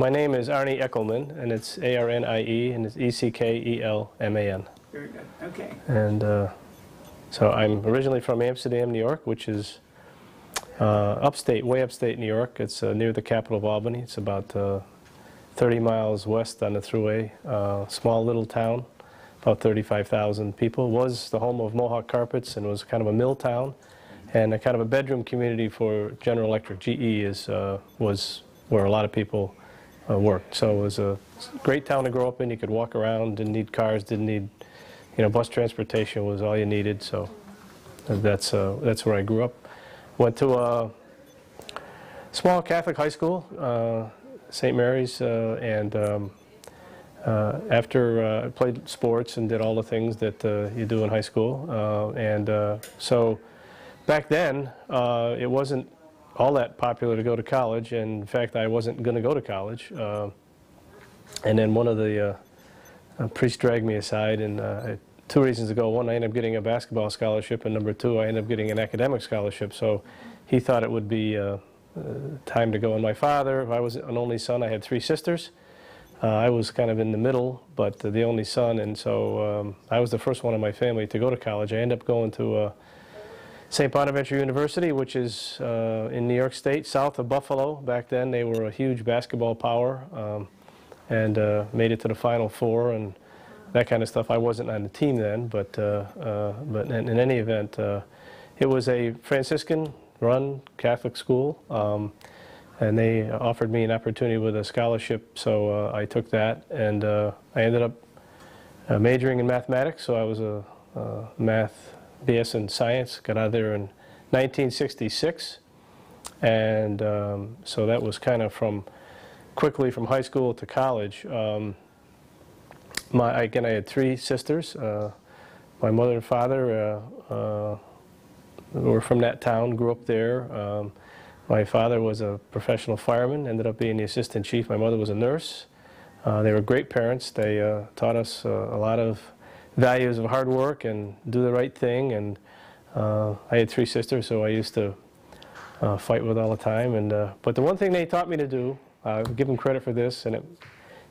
my name is Arnie Eckelman, and it's A-R-N-I-E, and it's E-C-K-E-L-M-A-N. Very good. Okay. And so I'm originally from Amsterdam, New York, which is upstate, way upstate New York. It's near the capital of Albany. It's about 30 miles west on the thruway. Small little town, about 35,000 people. Was the home of Mohawk Carpets and was kind of a mill town, and a kind of a bedroom community for General Electric. GE was where a lot of people worked. So it was a great town to grow up in. You could walk around, didn't need cars, didn't need, bus transportation was all you needed. So that's where I grew up. Went to a small Catholic high school, St. Mary's, and after I played sports and did all the things that you do in high school, so back then it wasn't all that popular to go to college, and in fact I wasn't going to go to college, and then one of the priests dragged me aside, and two reasons ago. One, I ended up getting a basketball scholarship, and number two, I ended up getting an academic scholarship. So he thought it would be time to go. And my father, I was an only son. I had three sisters. I was kind of in the middle, but the only son, and so I was the first one in my family to go to college. I ended up going to St. Bonaventure University, which is in New York State, south of Buffalo. Back then, they were a huge basketball power, and made it to the Final Four and that kind of stuff. I wasn't on the team then, but in any event, it was a Franciscan-run Catholic school, and they offered me an opportunity with a scholarship, so I took that, and I ended up majoring in mathematics, so I was a math BS in science, got out of there in 1966, and so that was kind of quickly from high school to college. Again, I had three sisters. My mother and father were from that town, grew up there. My father was a professional fireman, ended up being the assistant chief. My mother was a nurse. They were great parents. They taught us a lot of values of hard work and do the right thing. And I had three sisters, so I used to fight with all the time. But the one thing they taught me to do, I'll give them credit for this, and it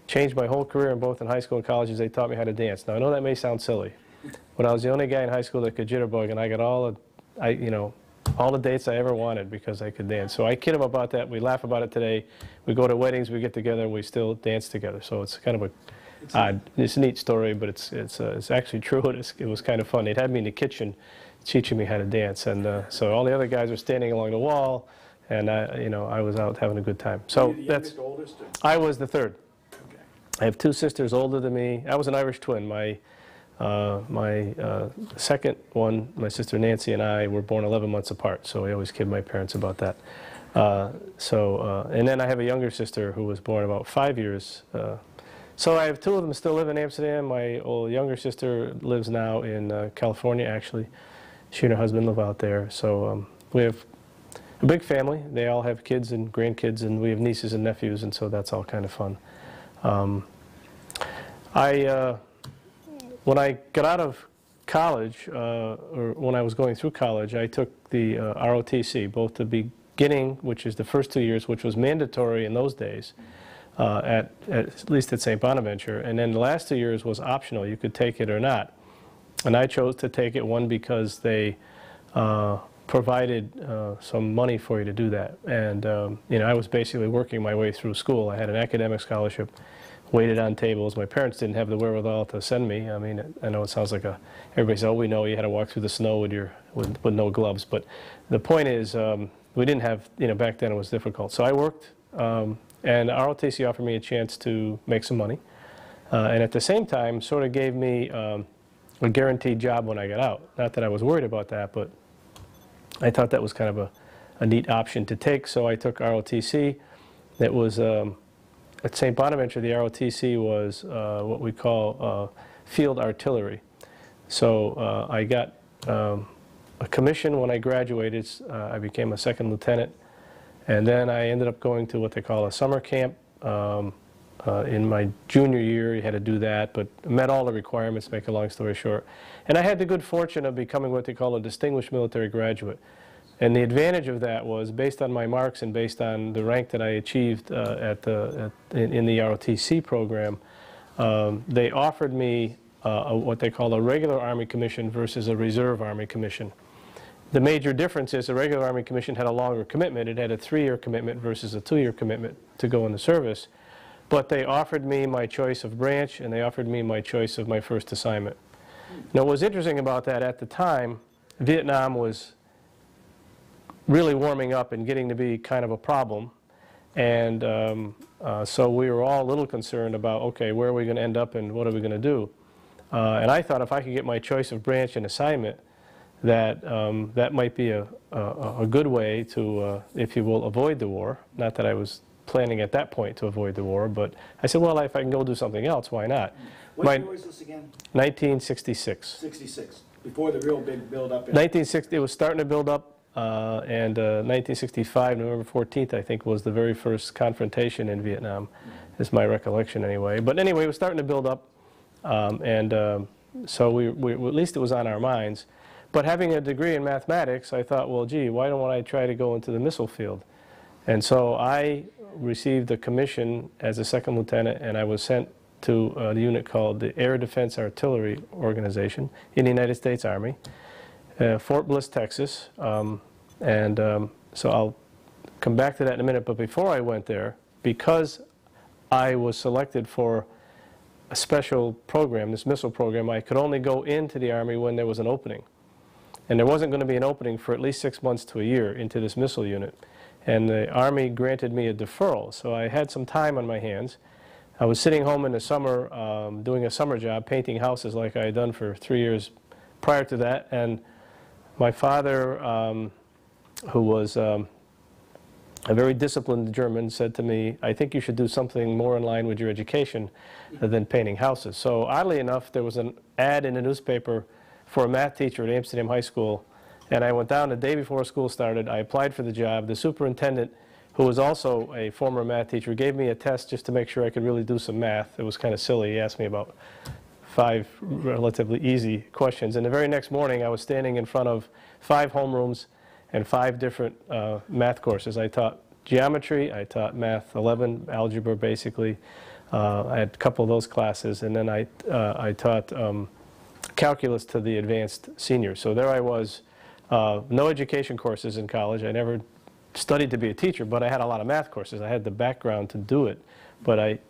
changed my whole career, both in high school and college, is they taught me how to dance. Now I know that may sound silly, but I was the only guy in high school that could jitterbug, and I got all the dates I ever wanted because I could dance. So I kid them about that. We laugh about it today. We go to weddings, we get together, and we still dance together. So it's kind of it's a neat story, but it's actually true. It was kind of fun. They'd have me in the kitchen teaching me how to dance, and so all the other guys were standing along the wall, and I was out having a good time. So that's. Oldest? I was the third. Okay. I have two sisters older than me. I was an Irish twin. My second one, my sister Nancy, and I were born 11 months apart, so I always kid my parents about that. And then I have a younger sister who was born about 5 years. So I have two of them still live in Amsterdam. My younger sister lives now in California, actually. She and her husband live out there. So we have a big family. They all have kids and grandkids, and we have nieces and nephews, and so that's all kind of fun. When I got out of college, or when I was going through college, I took the ROTC, both the beginning, which is the first 2 years, which was mandatory in those days, at least at St. Bonaventure, and then the last 2 years was optional. You could take it or not. And I chose to take it, one, because they provided some money for you to do that. And I was basically working my way through school. I had an academic scholarship, waited on tables. My parents didn't have the wherewithal to send me. I mean, I know it sounds like everybody says, oh, we know you had to walk through the snow with no gloves. But the point is, we didn't have, back then it was difficult. So I worked, and ROTC offered me a chance to make some money. And at the same time, sort of gave me a guaranteed job when I got out. Not that I was worried about that, but I thought that was kind of a neat option to take. So I took ROTC. It was, at St. Bonaventure, the ROTC was what we call field artillery. So I got a commission when I graduated. I became a second lieutenant. And then I ended up going to what they call a summer camp. In my junior year, you had to do that, but met all the requirements, to make a long story short. And I had the good fortune of becoming what they call a distinguished military graduate. And the advantage of that was, based on my marks and based on the rank that I achieved in the ROTC program, they offered me what they call a regular Army commission versus a reserve Army commission. The major difference is the regular Army commission had a longer commitment. It had a 3-year commitment versus a 2-year commitment to go in the service. But they offered me my choice of branch, and they offered me my choice of my first assignment. Now, what was interesting about that, at the time, Vietnam was really warming up and getting to be kind of a problem. And so we were all a little concerned about, okay, where are we going to end up and what are we going to do? And I thought if I could get my choice of branch and assignment, that that might be a good way to, if you will, avoid the war. Not that I was planning at that point to avoid the war, but I said, well, if I can go do something else, why not? What year was this again? 1966. 66, before the real big build-up. 1960, it was starting to build up, and 1965, November 14th, I think, was the very first confrontation in Vietnam, is my recollection anyway. But anyway, it was starting to build up, so at least it was on our minds. But having a degree in mathematics, I thought, well, gee, why don't I try to go into the missile field? And so I received a commission as a second lieutenant, and I was sent to a unit called the Air Defense Artillery Organization in the United States Army, Fort Bliss, Texas. So I'll come back to that in a minute. But before I went there, because I was selected for a special program, this missile program, I could only go into the Army when there was an opening. And there wasn't going to be an opening for at least 6 months to a year into this missile unit. And the Army granted me a deferral, so I had some time on my hands. I was sitting home in the summer doing a summer job, painting houses like I had done for 3 years prior to that. And my father, who was a very disciplined German, said to me, I think you should do something more in line with your education than painting houses. So oddly enough, there was an ad in the newspaper for a math teacher at Amsterdam High School, and I went down the day before school started. I applied for the job. The superintendent, who was also a former math teacher, gave me a test just to make sure I could really do some math. It was kind of silly. He asked me about 5 relatively easy questions, and the very next morning I was standing in front of 5 homerooms and 5 different math courses. I taught geometry, I taught math 11, algebra basically. I had a couple of those classes, and then I taught calculus to the advanced seniors. So there I was, no education courses in college. I never studied to be a teacher, but I had a lot of math courses. I had the background to do it. But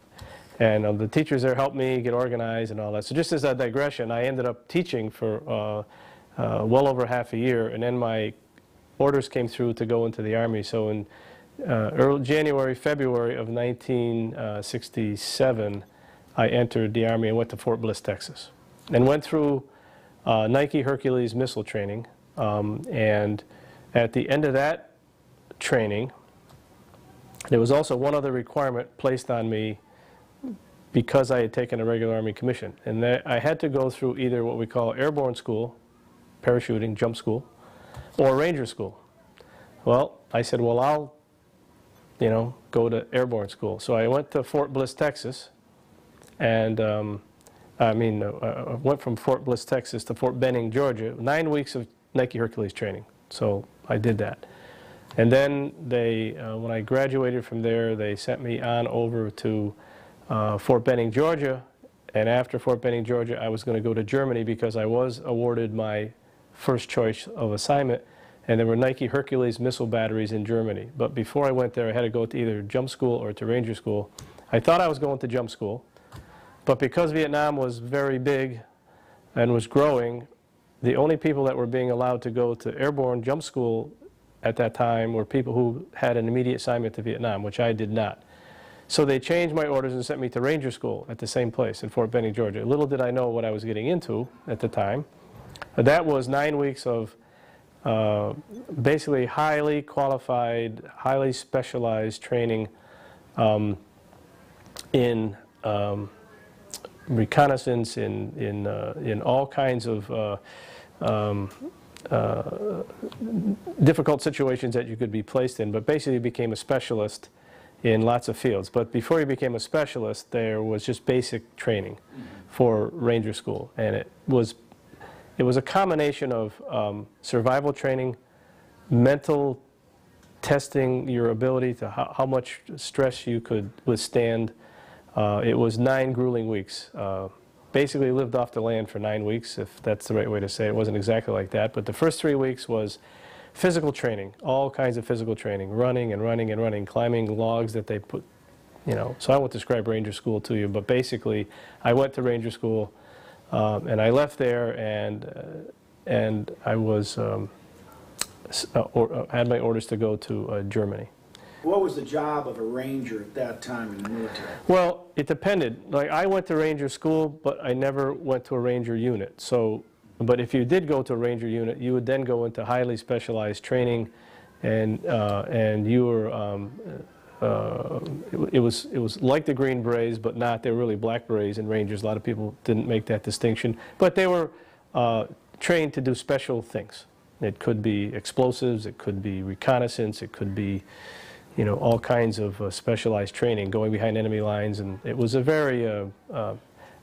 the teachers there helped me get organized and all that. So just as a digression, I ended up teaching for well over half a year, and then my orders came through to go into the Army. So in early January, February of 1967, I entered the Army and went to Fort Bliss, Texas, and went through Nike Hercules missile training. And at the end of that training, there was also one other requirement placed on me because I had taken a regular Army commission. And I had to go through either what we call airborne school, parachuting, jump school, or ranger school. Well, I said, well, I'll, go to airborne school. So I went to Fort Bliss, Texas, and I went from Fort Bliss, Texas to Fort Benning, Georgia, 9 weeks of Nike Hercules training. So I did that. And then when I graduated from there, they sent me on over to Fort Benning, Georgia. And after Fort Benning, Georgia, I was going to go to Germany because I was awarded my first choice of assignment. And there were Nike Hercules missile batteries in Germany. But before I went there, I had to go to either jump school or to ranger school. I thought I was going to jump school. But because Vietnam was very big and was growing, the only people that were being allowed to go to airborne jump school at that time were people who had an immediate assignment to Vietnam, which I did not. So they changed my orders and sent me to ranger school at the same place in Fort Benning, Georgia. Little did I know what I was getting into at the time. That was 9 weeks of basically highly qualified, highly specialized training in reconnaissance, in all kinds of difficult situations that you could be placed in, but basically became a specialist in lots of fields. But before you became a specialist, there was just basic training for ranger school, and it was a combination of survival training, mental testing your ability to how much stress you could withstand. It was 9 grueling weeks. Basically lived off the land for 9 weeks, if that's the right way to say it. It wasn't exactly like that, but the first 3 weeks was physical training, all kinds of physical training, running and running and running, climbing logs that they put, you know. So I won't describe Ranger School to you, but basically I went to Ranger School and I left there, and I was had my orders to go to Germany. What was the job of a ranger at that time in the military? Well, it depended. Like, I went to Ranger School, but I never went to a Ranger unit. So, but if you did go to a Ranger unit, you would then go into highly specialized training, and you were it was like the Green Berets, but not. They were really Black Berets and Rangers. A lot of people didn't make that distinction, but they were trained to do special things. It could be explosives, it could be reconnaissance, it could be, you know, all kinds of specialized training, going behind enemy lines, and it was a very,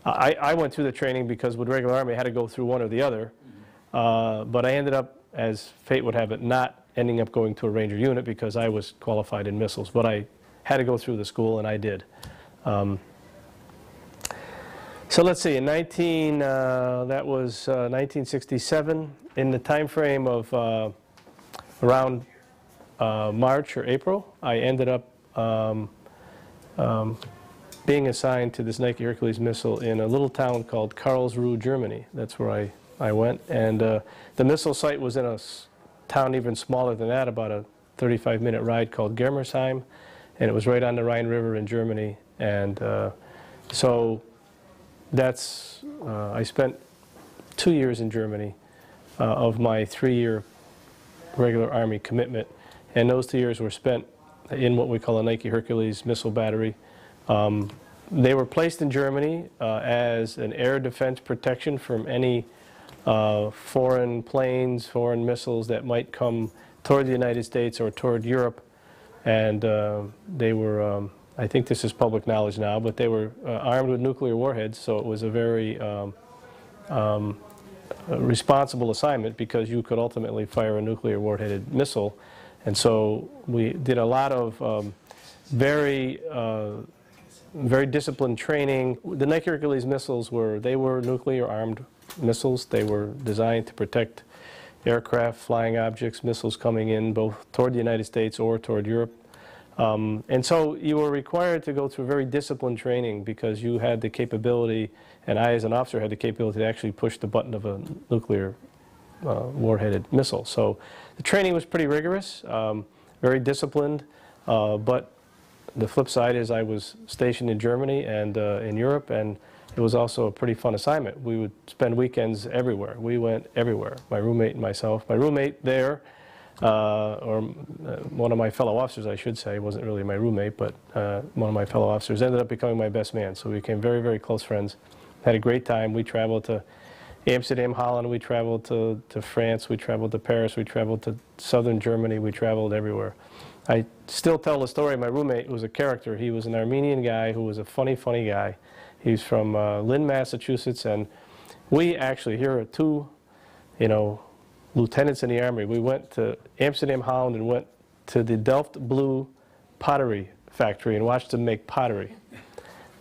I went through the training because with regular Army I had to go through one or the other, but I ended up, as fate would have it, not ending up going to a Ranger unit because I was qualified in missiles, but I had to go through the school, and I did. So let's see, in that was 1967, in the time frame of around March or April, I ended up being assigned to this Nike Hercules missile in a little town called Karlsruhe, Germany. That's where I went, and the missile site was in a town even smaller than that, about a 35-minute ride called Germersheim, and it was right on the Rhine River in Germany. And so that's, I spent 2 years in Germany of my 3-year regular Army commitment, and those 2 years were spent in what we call a Nike Hercules missile battery. They were placed in Germany as an air defense protection from any foreign planes, foreign missiles that might come toward the United States or toward Europe. And they were, I think this is public knowledge now, but they were armed with nuclear warheads, so it was a very responsible assignment because you could ultimately fire a nuclear warheaded missile. And so we did a lot of very disciplined training. The Nike Hercules missiles were nuclear armed missiles. They were designed to protect aircraft, flying objects, missiles coming in both toward the United States or toward Europe. And so you were required to go through very disciplined training because you had the capability, and I as an officer had the capability to actually push the button of a nuclear warheaded missile. So the training was pretty rigorous, very disciplined, but the flip side is I was stationed in Germany and in Europe, and it was also a pretty fun assignment. We would spend weekends everywhere. We went everywhere, my roommate and myself. My roommate there, or one of my fellow officers, I should say, wasn't really my roommate, but one of my fellow officers ended up becoming my best man. So we became very, very close friends. Had a great time. We traveled to Amsterdam, Holland. We traveled to France. We traveled to Paris. We traveled to southern Germany. We traveled everywhere. I still tell the story. My roommate was a character. He was an Armenian guy who was a funny, funny guy. He's from Lynn, Massachusetts, and we actually, here are two, you know, lieutenants in the Army. We went to Amsterdam, Holland, and went to the Delft Blue pottery factory and watched them make pottery.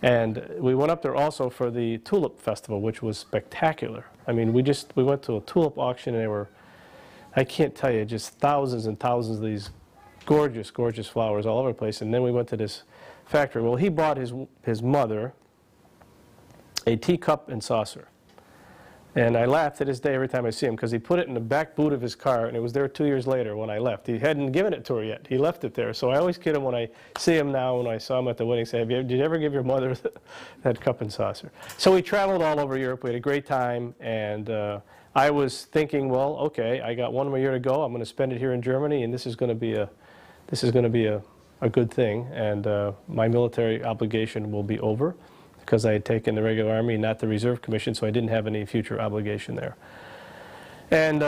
And we went up there also for the Tulip Festival, which was spectacular. I mean, we went to a tulip auction, and there were, I can't tell you, just thousands and thousands of these gorgeous, gorgeous flowers all over the place. And then we went to this factory. Well, he bought his mother a teacup and saucer. And I laugh to this day every time I see him because he put it in the back boot of his car, and it was there 2 years later when I left. He hadn't given it to her yet. He left it there. So I always kid him when I see him now, when I saw him at the wedding, say, did you ever give your mother that cup and saucer? So we traveled all over Europe. We had a great time, and I was thinking, well, okay, I got 1 more year to go. I'm going to spend it here in Germany, and this is going to be a good thing, and my military obligation will be over, because I had taken the regular Army, not the reserve commission, so I didn't have any future obligation there. And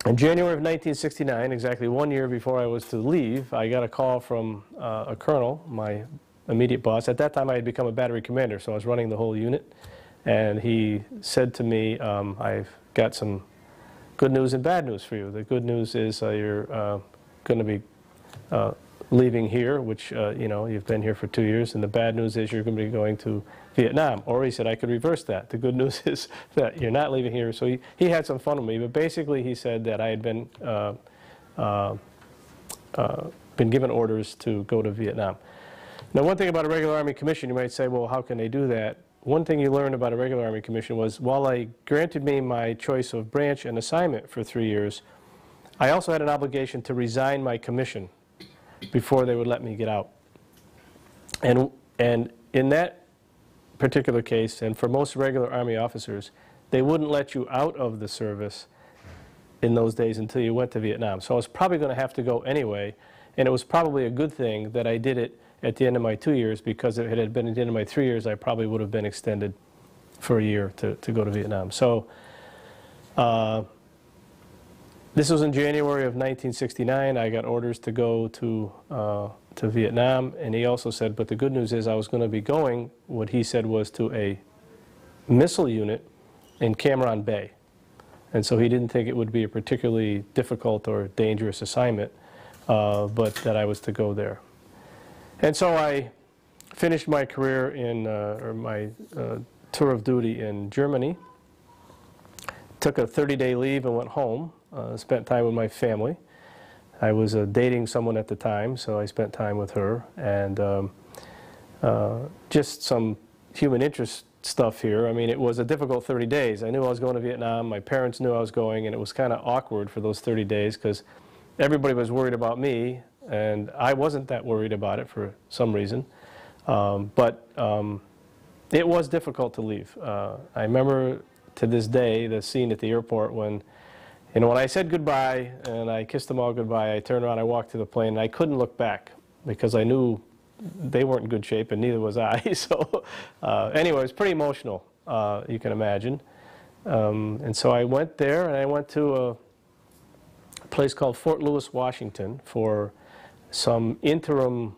in January of 1969, exactly 1 year before I was to leave, I got a call from a colonel, my immediate boss. At that time, I had become a battery commander, so I was running the whole unit. And he said to me, I've got some good news and bad news for you. The good news is you're going to be leaving here, which, you know, you've been here for 2 years, and the bad news is you're going to be going to Vietnam. Or he said, I could reverse that. The good news is that you're not leaving here. So he had some fun with me, but basically he said that I had been given orders to go to Vietnam. Now, one thing about a regular Army commission, you might say, well, how can they do that? One thing you learned about a regular Army commission was, while they granted me my choice of branch and assignment for 3 years, I also had an obligation to resign my commission before they would let me get out. And in that particular case, and for most regular Army officers, they wouldn't let you out of the service in those days until you went to Vietnam. So I was probably going to have to go anyway, and it was probably a good thing that I did it at the end of my 2 years, because if it had been at the end of my 3 years, I probably would have been extended for a year to go to Vietnam. So this was in January of 1969. I got orders to go to Vietnam, and he also said, but the good news is I was going to be going, what he said was, to a missile unit in Cam Ranh Bay. And so he didn't think it would be a particularly difficult or dangerous assignment, but that I was to go there. And so I finished my career in, or my tour of duty in Germany, took a 30-day leave and went home, spent time with my family. I was dating someone at the time, so I spent time with her, and just some human interest stuff here. I mean, it was a difficult 30 days. I knew I was going to Vietnam, my parents knew I was going, and it was kind of awkward for those 30 days because everybody was worried about me, and I wasn't that worried about it for some reason. But it was difficult to leave. I remember to this day the scene at the airport when, you know, when I said goodbye and I kissed them all goodbye, I turned around, I walked to the plane, and I couldn't look back because I knew they weren't in good shape, and neither was I. So anyway, it was pretty emotional, you can imagine. And so I went there, and I went to a place called Fort Lewis, Washington, for some interim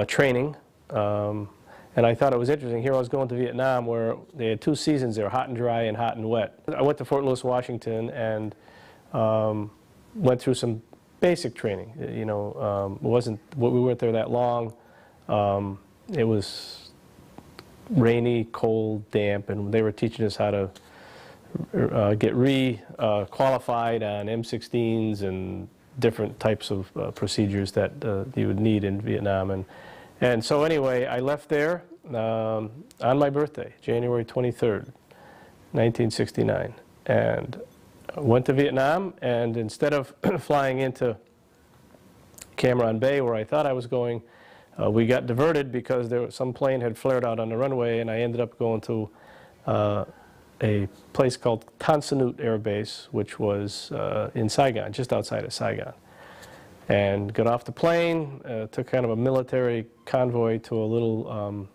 training. And I thought it was interesting. Here I was going to Vietnam, where they had 2 seasons there, hot and dry and hot and wet. I went to Fort Lewis, Washington, and went through some basic training. You know, we weren't there that long. It was rainy, cold, damp, and they were teaching us how to get qualified on M16s and different types of procedures that you would need in Vietnam. And so anyway, I left there on my birthday, January 23rd, 1969, and went to Vietnam. And instead of flying into Cam Ranh Bay, where I thought I was going, we got diverted because some plane had flared out on the runway, and I ended up going to a place called Tan Son Nhut Air Base, which was in Saigon, just outside of Saigon. And got off the plane, took kind of a military convoy to a little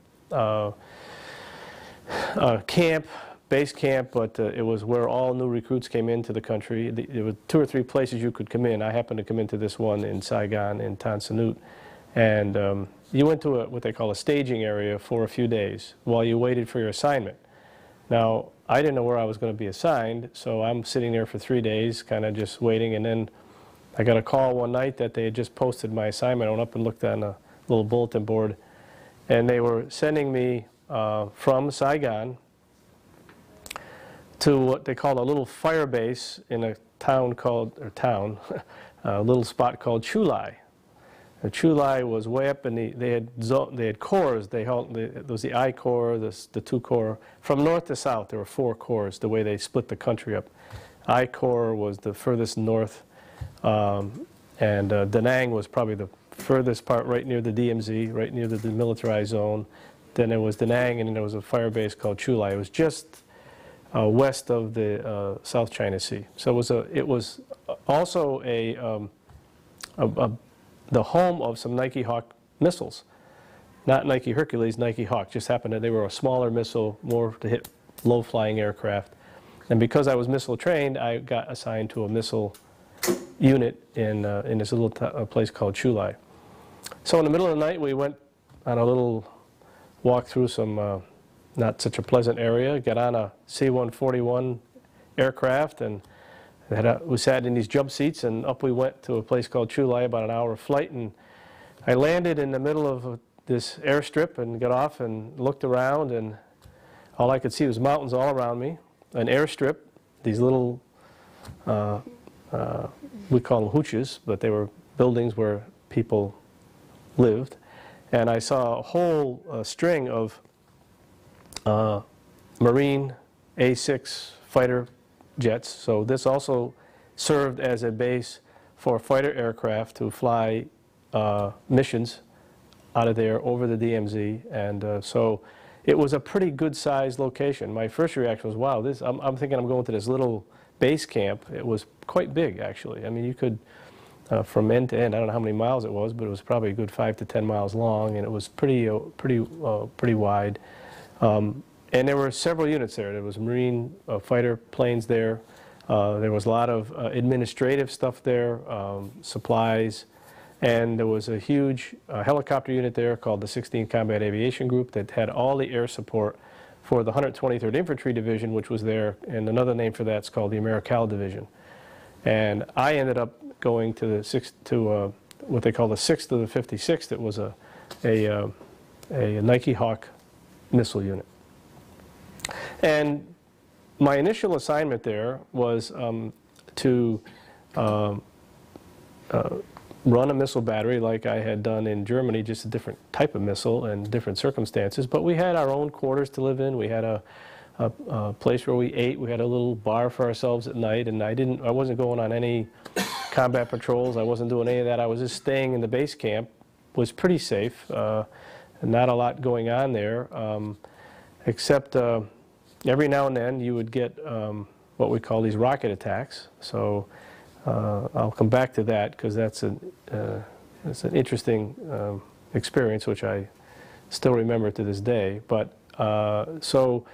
base camp, but it was where all new recruits came into the country. There were 2 or 3 places you could come in. I happened to come into this one in Saigon, in Tan Son Nhut. And you went to what they call a staging area for a few days while you waited for your assignment. Now, I didn't know where I was going to be assigned, so I'm sitting there for 3 days, kind of just waiting, and then I got a call one night that they had just posted my assignment. I went up and looked on a little bulletin board, and they were sending me from Saigon to what they called a little fire base in a town called, a little spot called Chu Lai. The Chu Lai was way up in they had corps. There was the I Corps, the 2 Corps. From north to south, there were 4 corps, the way they split the country up. I Corps was the furthest north, and Da Nang was probably the furthest part, right near the DMZ, right near the demilitarized zone. Then there was Da Nang, and then there was a fire base called Chu Lai. It was just west of the South China Sea. So it was also the home of some Nike Hawk missiles. Not Nike Hercules, Nike Hawk. Just happened that they were a smaller missile, more to hit low-flying aircraft. And because I was missile trained, I got assigned to a missile unit in this little place called Chu Lai. So in the middle of the night, we went on a little walk through some not such a pleasant area, got on a C-141 aircraft, and We sat in these jump seats, and up we went to a place called Chulai, about an hour flight, and I landed in the middle of this airstrip and got off and looked around, and all I could see was mountains all around me, an airstrip, these little, we call them hooches, but they were buildings where people lived, and I saw a whole string of Marine A-6 fighter jets. So this also served as a base for fighter aircraft to fly missions out of there over the DMZ, and so it was a pretty good sized location. My first reaction was, wow, this, I'm thinking I'm going to this little base camp. It was quite big, actually. I mean, you could, from end to end, I don't know how many miles it was, but it was probably a good 5 to 10 miles long, and it was pretty wide. And there were several units there. There was Marine fighter planes there. There was a lot of administrative stuff there, supplies, and there was a huge helicopter unit there called the 16th Combat Aviation Group that had all the air support for the 123rd Infantry Division, which was there, and another name for that's called the Americal Division. And I ended up going to the what they call the 6th of the 56th. It was a Nike Hawk missile unit. And my initial assignment there was to run a missile battery like I had done in Germany, just a different type of missile and different circumstances. But we had our own quarters to live in. We had a place where we ate. We had a little bar for ourselves at night, and I wasn't going on any combat patrols. I wasn't doing any of that. I was just staying in the base camp. It was pretty safe. Not a lot going on there, except every now and then you would get what we call these rocket attacks. So I'll come back to that because that's an interesting experience which I still remember to this day. But so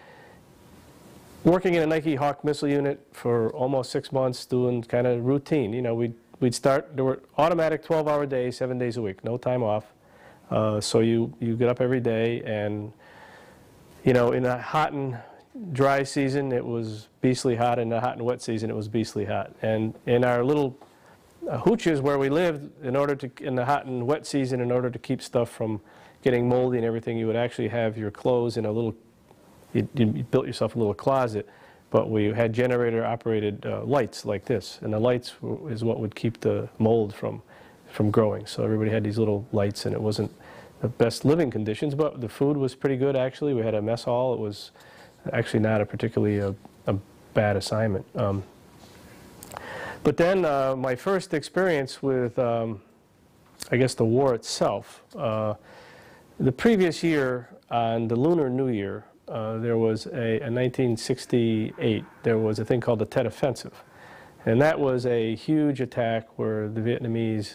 working in a Nike Hawk missile unit for almost 6 months, doing kind of routine. You know, we'd start. There were automatic 12-hour days, 7 days a week, no time off. So you get up every day, and you know, in a hot and dry season it was beastly hot, in a hot and wet season it was beastly hot. And in our little hooches where we lived, in the hot and wet season, in order to keep stuff from getting moldy and everything, you would actually have your clothes in a little, you built yourself a little closet, but we had generator operated lights like this, and the lights is what would keep the mold from growing. So everybody had these little lights, and it wasn't the best living conditions, but the food was pretty good actually. We had a mess hall. It was actually not a particularly a bad assignment. But then my first experience with, I guess, the war itself, the previous year on the Lunar New Year, there was in 1968, there was a thing called the Tet Offensive. And that was a huge attack where the Vietnamese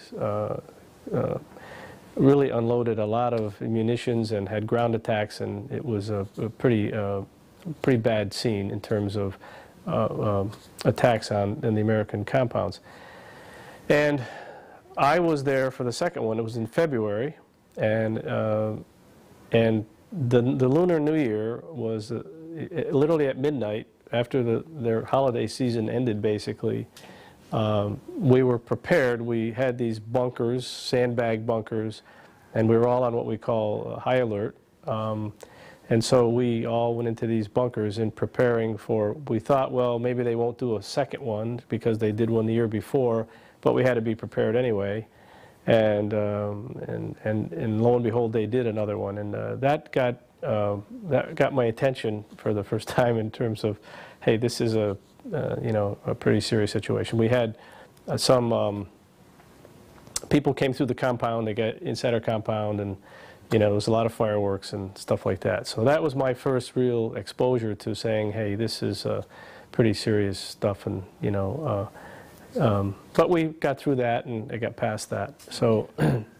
really unloaded a lot of munitions and had ground attacks, and it was a pretty bad scene in terms of attacks in the American compounds. And I was there for the second one. It was in February, and the Lunar New Year was literally at midnight after their holiday season ended, basically. We were prepared. We had these bunkers, sandbag bunkers, and we were all on what we call high alert. And so we all went into these bunkers and preparing for, we thought, well, maybe they won't do a second one because they did one the year before, but we had to be prepared anyway. And lo and behold, they did another one, and that got my attention for the first time in terms of, hey, this is a pretty serious situation. We had some people came through the compound. They got inside our compound, and there was a lot of fireworks and stuff like that. So that was my first real exposure to saying, hey, this is pretty serious stuff, and but we got through that and it got past that. So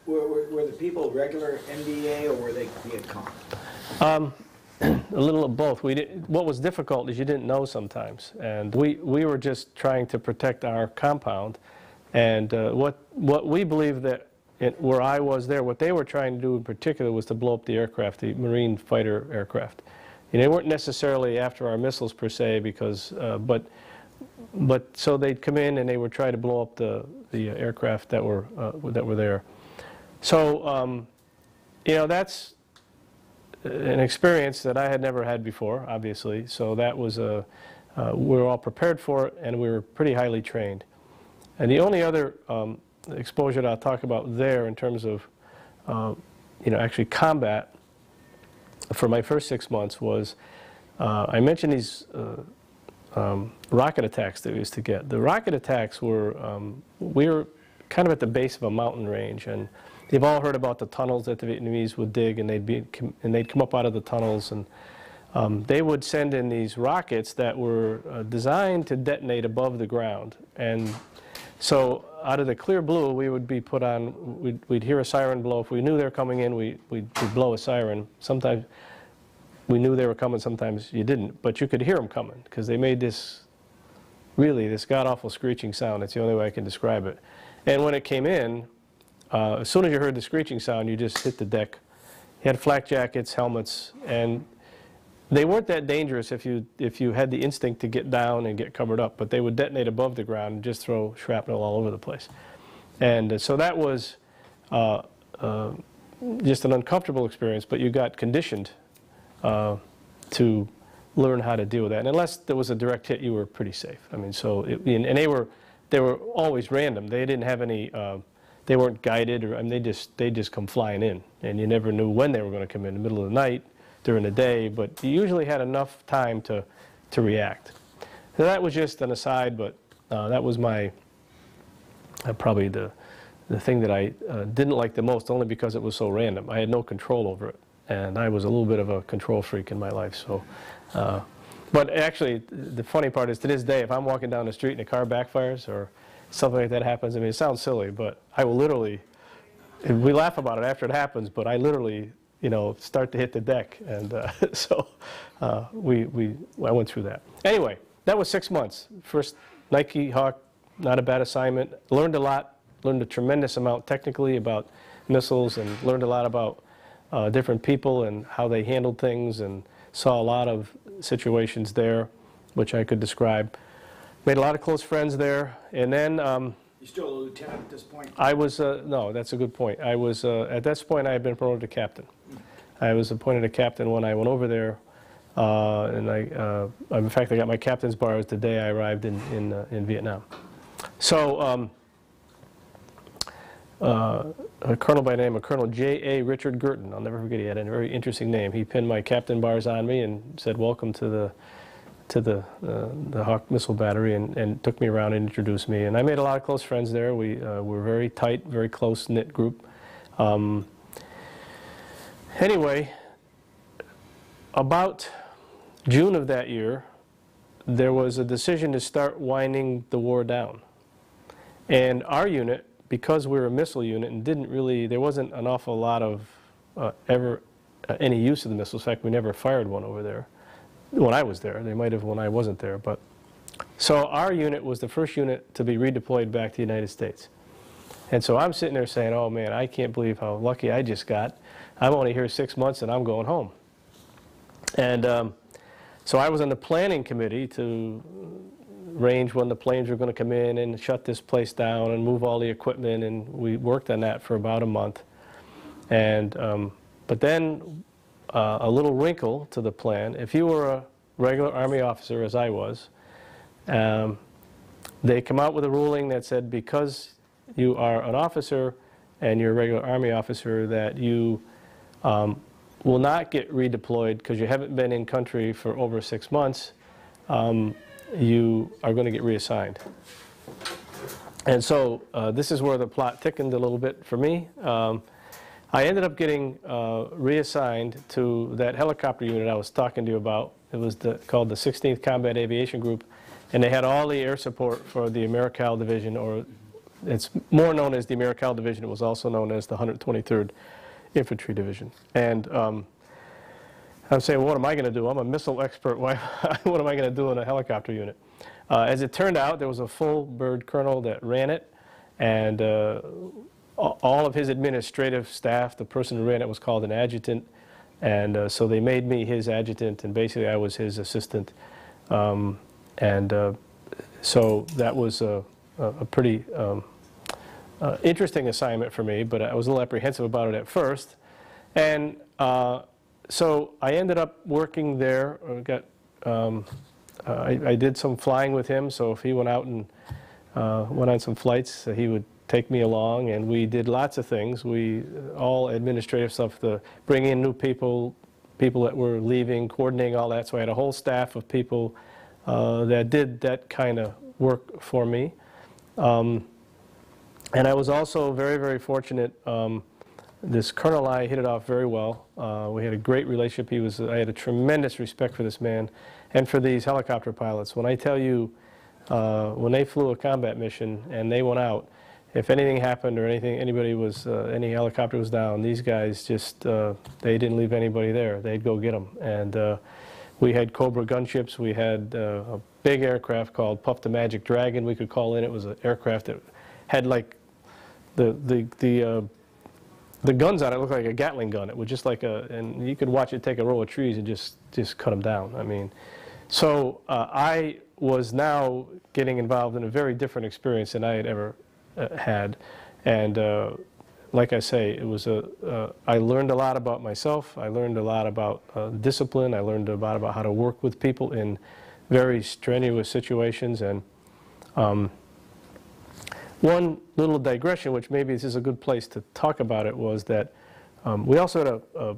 were the people regular NVA or were they Viet Cong? A little of both. What was difficult is you didn't know sometimes, and we were just trying to protect our compound, and what we believed that where I was there, what they were trying to do in particular was to blow up the aircraft, the Marine fighter aircraft. They weren't necessarily after our missiles per se, because but but so they'd come in and they would try to blow up the aircraft that were there. So you know, that's an experience that I had never had before, obviously. So that was we were all prepared for it, and we were pretty highly trained. And the only other exposure that I'll talk about there in terms of you know, actually combat for my first 6 months was I mentioned these rocket attacks that we used to get. The rocket attacks were we were kind of at the base of a mountain range, and you've all heard about the tunnels that the Vietnamese would dig, and they'd come up out of the tunnels, and they would send in these rockets that were designed to detonate above the ground. And so out of the clear blue, we would be put on, we'd hear a siren blow. If we knew they were coming in, we'd blow a siren. Sometimes we knew they were coming, sometimes you didn't, but you could hear them coming because they made this, really, this god-awful screeching sound. That's the only way I can describe it. And when it came in, as soon as you heard the screeching sound, you just hit the deck. You had flak jackets, helmets, and they weren't that dangerous if you had the instinct to get down and get covered up, but they would detonate above the ground and just throw shrapnel all over the place. And so that was just an uncomfortable experience, but you got conditioned to learn how to deal with that. And unless there was a direct hit, you were pretty safe. I mean, so and they were always random. They didn't have any. They weren't guided, or I mean, they just come flying in, and you never knew when they were going to come in the middle of the night, during the day. But you usually had enough time to react. So that was just an aside, but that was my probably the thing that I didn't like the most, only because it was so random. I had no control over it, and I was a little bit of a control freak in my life. So, but actually, the funny part is, to this day, if I'm walking down the street and a car backfires or something like that happens, I mean, it sounds silly, but I will literally, we laugh about it after it happens, but I literally, you know, start to hit the deck. And so I went through that. Anyway, that was 6 months. First Nike Hawk, not a bad assignment. Learned a lot, learned a tremendous amount technically about missiles, and learned a lot about different people and how they handled things, and saw a lot of situations there, which I could describe. Made a lot of close friends there. And then You're still a lieutenant at this point? I was, no, that's a good point. I was, at this point, I had been promoted to captain. I was appointed a captain when I went over there. And in fact, I got my captain's bars the day I arrived in Vietnam. So a colonel by the name of Colonel J.A. Richard Girton, I'll never forget, he had a very interesting name. He pinned my captain bars on me and said, "Welcome to the Hawk Missile Battery," and took me around and introduced me. And I made a lot of close friends there. We were very tight, very close-knit group. Anyway, about June of that year, there was a decision to start winding the war down. And our unit, because we were a missile unit and didn't really, there wasn't an awful lot of any use of the missiles. In fact, we never fired one over there when I was there. They might have when I wasn't there. But so our unit was the first unit to be redeployed back to the United States. And so I'm sitting there saying, "Oh man, I can't believe how lucky I just got. I'm only here 6 months and I'm going home." And so I was on the planning committee to arrange when the planes were going to come in and shut this place down and move all the equipment, and we worked on that for about a month. And but then a little wrinkle to the plan: if you were a regular Army officer, as I was, they come out with a ruling that said, because you are an officer and you're a regular Army officer, that you will not get redeployed because you haven't been in country for over 6 months. You are going to get reassigned. And so this is where the plot thickened a little bit for me. I ended up getting reassigned to that helicopter unit I was talking to you about. It was called the 16th Combat Aviation Group, and they had all the air support for the AmeriCal Division, or it's more known as the AmeriCal Division. It was also known as the 123rd Infantry Division. And I'm saying, well, what am I going to do? I'm a missile expert. What am I going to do in a helicopter unit? As it turned out, there was a full bird colonel that ran it, and all of his administrative staff, the person who ran it was called an adjutant, and so they made me his adjutant, and basically I was his assistant. And So that was a pretty interesting assignment for me, but I was a little apprehensive about it at first. And so I ended up working there. I did some flying with him, so if he went out and went on some flights, he would take me along, and we did lots of things. All administrative stuff, bringing in new people that were leaving, coordinating all that. So I had a whole staff of people that did that kind of work for me. And I was also very, very fortunate. This Colonel and I hit it off very well. We had a great relationship. I had a tremendous respect for this man and for these helicopter pilots. When I tell you, when they flew a combat mission and they went out, if anything happened or any helicopter was down, these guys just, they didn't leave anybody there. They'd go get them. And we had Cobra gunships. We had a big aircraft called Puff the Magic Dragon we could call in. It was an aircraft that had like the guns on it looked like a Gatling gun. It was just like and you could watch it take a row of trees and just cut them down. I mean, so I was now getting involved in a very different experience than I had ever had, and like I say, it was I learned a lot about myself. I learned a lot about discipline. I learned a lot about how to work with people in very strenuous situations. And one little digression, which maybe this is a good place to talk about it, was that we also had a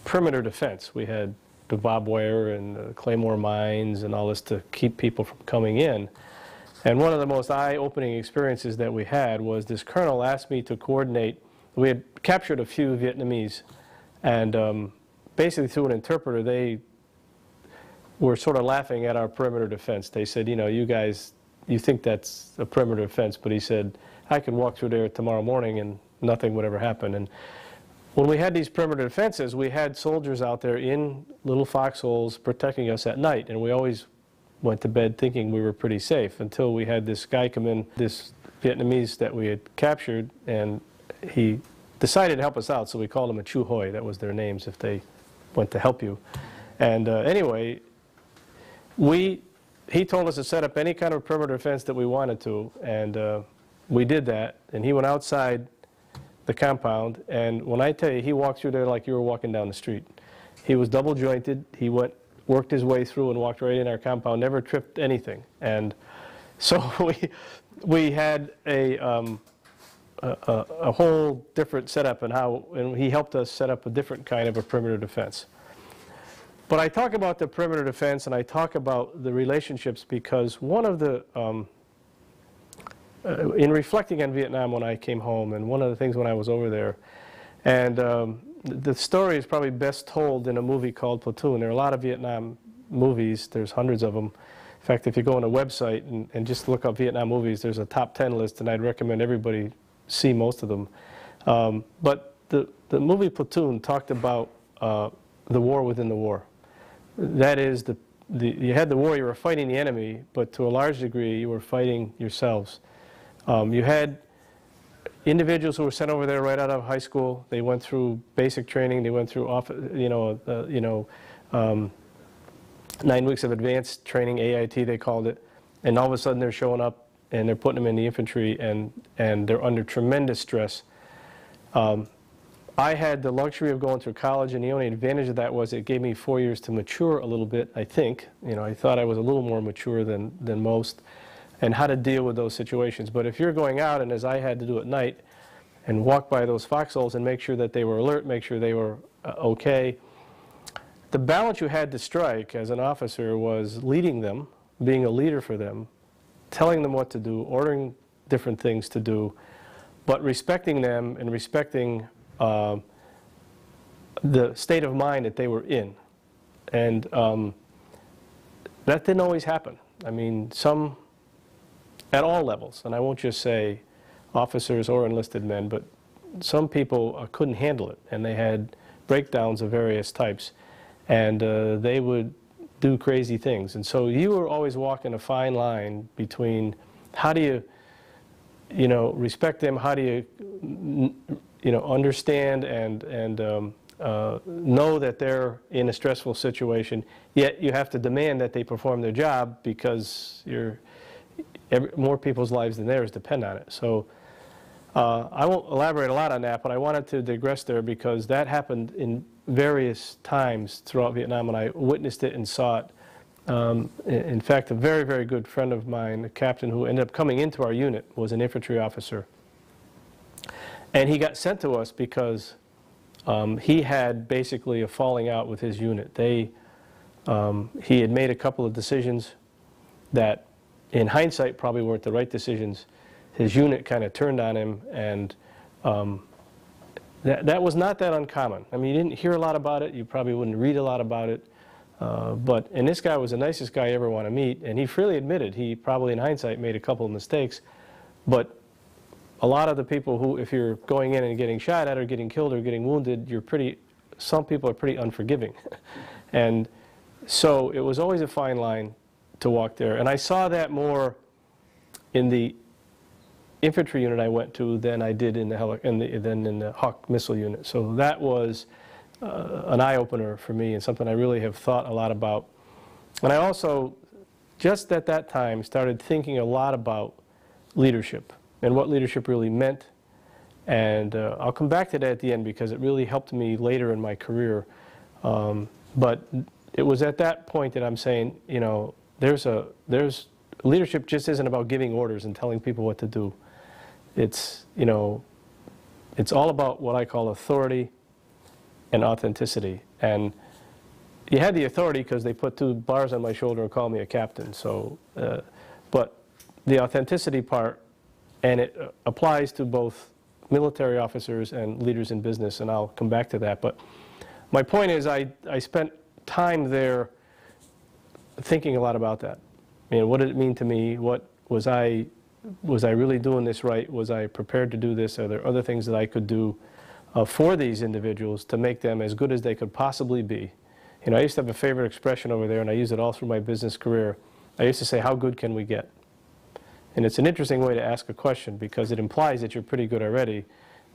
perimeter defense. We had the barbed wire and claymore mines and all this to keep people from coming in. And one of the most eye-opening experiences that we had was this colonel asked me to coordinate. We had captured a few Vietnamese, and basically through an interpreter, they were sort of laughing at our perimeter defense. They said, you know, you guys, you think that's a perimeter defense, but he said, I could walk through there tomorrow morning and nothing would ever happen. And when we had these perimeter defenses, we had soldiers out there in little foxholes protecting us at night, and we always went to bed thinking we were pretty safe until we had this guy come in, this Vietnamese that we had captured, and he decided to help us out, so we called him a Chu Hoi. That was their names if they went to help you. And anyway, he told us to set up any kind of perimeter defense that we wanted to, and we did that. And he went outside the compound, and when I tell you, he walked through there like you were walking down the street. He was double jointed. He worked his way through and walked right in our compound, never tripped anything. And so we had a whole different setup, and he helped us set up a different kind of a perimeter defense. But I talk about the perimeter defense and I talk about the relationships because one of the, in reflecting on Vietnam when I came home, and one of the things when I was over there, and the story is probably best told in a movie called Platoon. There are a lot of Vietnam movies. There's hundreds of them. In fact, if you go on a website and just look up Vietnam movies, there's a top 10 list, and I'd recommend everybody see most of them. But the movie Platoon talked about the war within the war. That is, you had the war, you were fighting the enemy, but to a large degree, you were fighting yourselves. You had individuals who were sent over there right out of high school. They went through basic training. They went through 9 weeks of advanced training, AIT they called it, and all of a sudden they're showing up and they're putting them in the infantry, and they're under tremendous stress. I had the luxury of going through college, and the only advantage of that was it gave me 4 years to mature a little bit, I think. You know, I thought I was a little more mature than most, and how to deal with those situations. But if you're going out, and as I had to do at night, and walk by those foxholes and make sure that they were alert, make sure they were okay, the balance you had to strike as an officer was leading them, being a leader for them, telling them what to do, ordering different things to do, but respecting them and respecting the state of mind that they were in. And that didn't always happen. I mean, some, at all levels, and I won't just say officers or enlisted men, but some people couldn't handle it, and they had breakdowns of various types, and they would do crazy things. And so you were always walking a fine line between how do you, respect them, how do you, understand and know that they're in a stressful situation, yet you have to demand that they perform their job because more people's lives than theirs depend on it. So I won't elaborate a lot on that, but I wanted to digress there because that happened in various times throughout Vietnam, and I witnessed it and saw it. In fact, a very, very good friend of mine, a captain who ended up coming into our unit, was an infantry officer. And he got sent to us because he had basically a falling out with his unit. He had made a couple of decisions that, in hindsight, probably weren't the right decisions. His unit kind of turned on him, and that was not that uncommon. I mean, you didn't hear a lot about it. You probably wouldn't read a lot about it. And this guy was the nicest guy I ever want to meet, and he freely admitted he probably, in hindsight, made a couple of mistakes. But a lot of the people who, if you're going in and getting shot at or getting killed or getting wounded, some people are pretty unforgiving. And so it was always a fine line to walk there. And I saw that more in the infantry unit I went to than I did in the Hawk missile unit. So that was an eye-opener for me and something I really have thought a lot about. And I also, just at that time, started thinking a lot about leadership and what leadership really meant. And I'll come back to that at the end because it really helped me later in my career. But it was at that point that I'm saying, you know, leadership just isn't about giving orders and telling people what to do. It's, you know, it's all about what I call authority and authenticity. And you had the authority because they put 2 bars on my shoulder and called me a captain. So, but the authenticity part, and it applies to both military officers and leaders in business, and I'll come back to that. But my point is I spent time there thinking a lot about that. I mean, what did it mean to me? What was I really doing this right? Was I prepared to do this? Are there other things that I could do for these individuals to make them as good as they could possibly be? You know, I used to have a favorite expression over there, and I use it all through my business career. I used to say, how good can we get? And it's an interesting way to ask a question because it implies that you're pretty good already.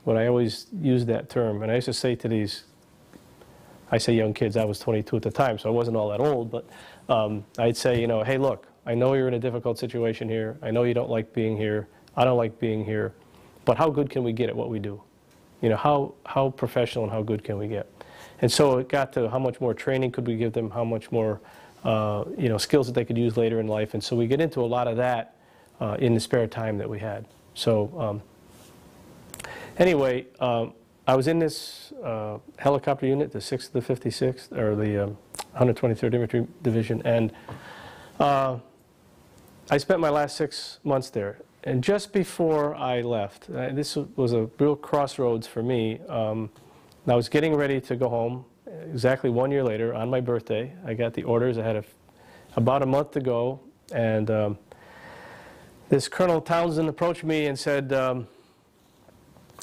But I always use that term. And I used to say to these, I say young kids, I was 22 at the time, so I wasn't all that old, but I'd say, you know, hey, look, I know you're in a difficult situation here. I know you don't like being here. I don't like being here. But how good can we get at what we do? You know, how professional and how good can we get? And so it got to how much more training could we give them, how much more you know, skills that they could use later in life. And so we get into a lot of that in the spare time that we had. So anyway, I was in this helicopter unit, the 6th to the 56th, or the 123rd Infantry Division, and I spent my last 6 months there. And just before I left, this was a real crossroads for me. I was getting ready to go home. Exactly 1 year later, on my birthday, I got the orders. I had about a month to go, and this Colonel Townsend approached me and said, I'm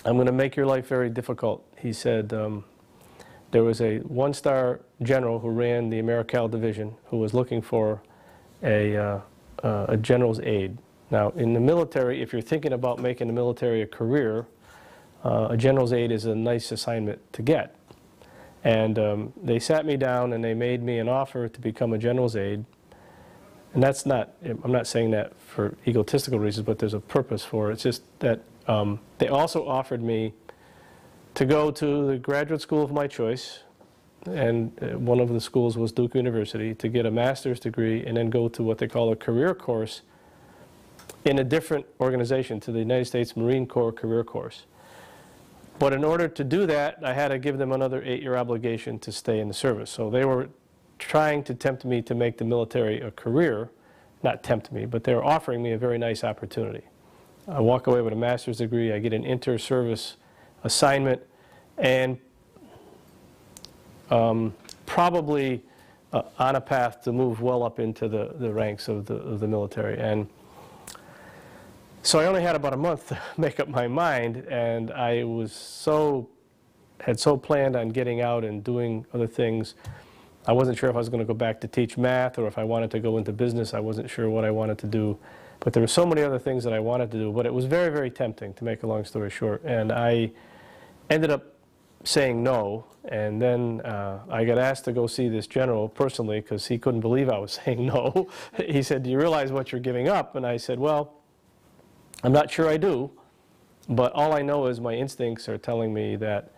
going to make your life very difficult. He said there was a 1-star general who ran the AmeriCal division who was looking for a general's aide. Now, in the military, if you're thinking about making the military a career, a general's aide is a nice assignment to get. And they sat me down and they made me an offer to become a general's aide. And that's not, I'm not saying that for egotistical reasons, but there's a purpose for it. It's just that they also offered me to go to the graduate school of my choice, and one of the schools was Duke University, to get a master's degree and then go to what they call a career course in a different organization, to the United States Marine Corps career course. But in order to do that, I had to give them another 8-year obligation to stay in the service. So they were trying to tempt me to make the military a career, not tempt me, but they were offering me a very nice opportunity. I walk away with a master's degree, I get an inter-service assignment, and probably on a path to move well up into the ranks of the military. And so I only had about a month to make up my mind, and I had so planned on getting out and doing other things. I wasn't sure if I was going to go back to teach math or if I wanted to go into business. I wasn't sure what I wanted to do. But there were so many other things that I wanted to do. But it was very, very tempting, to make a long story short. And I ended up saying no, and then I got asked to go see this general personally because he couldn't believe I was saying no. He said, "Do you realize what you're giving up?" And I said, "Well, I'm not sure I do, but all I know is my instincts are telling me that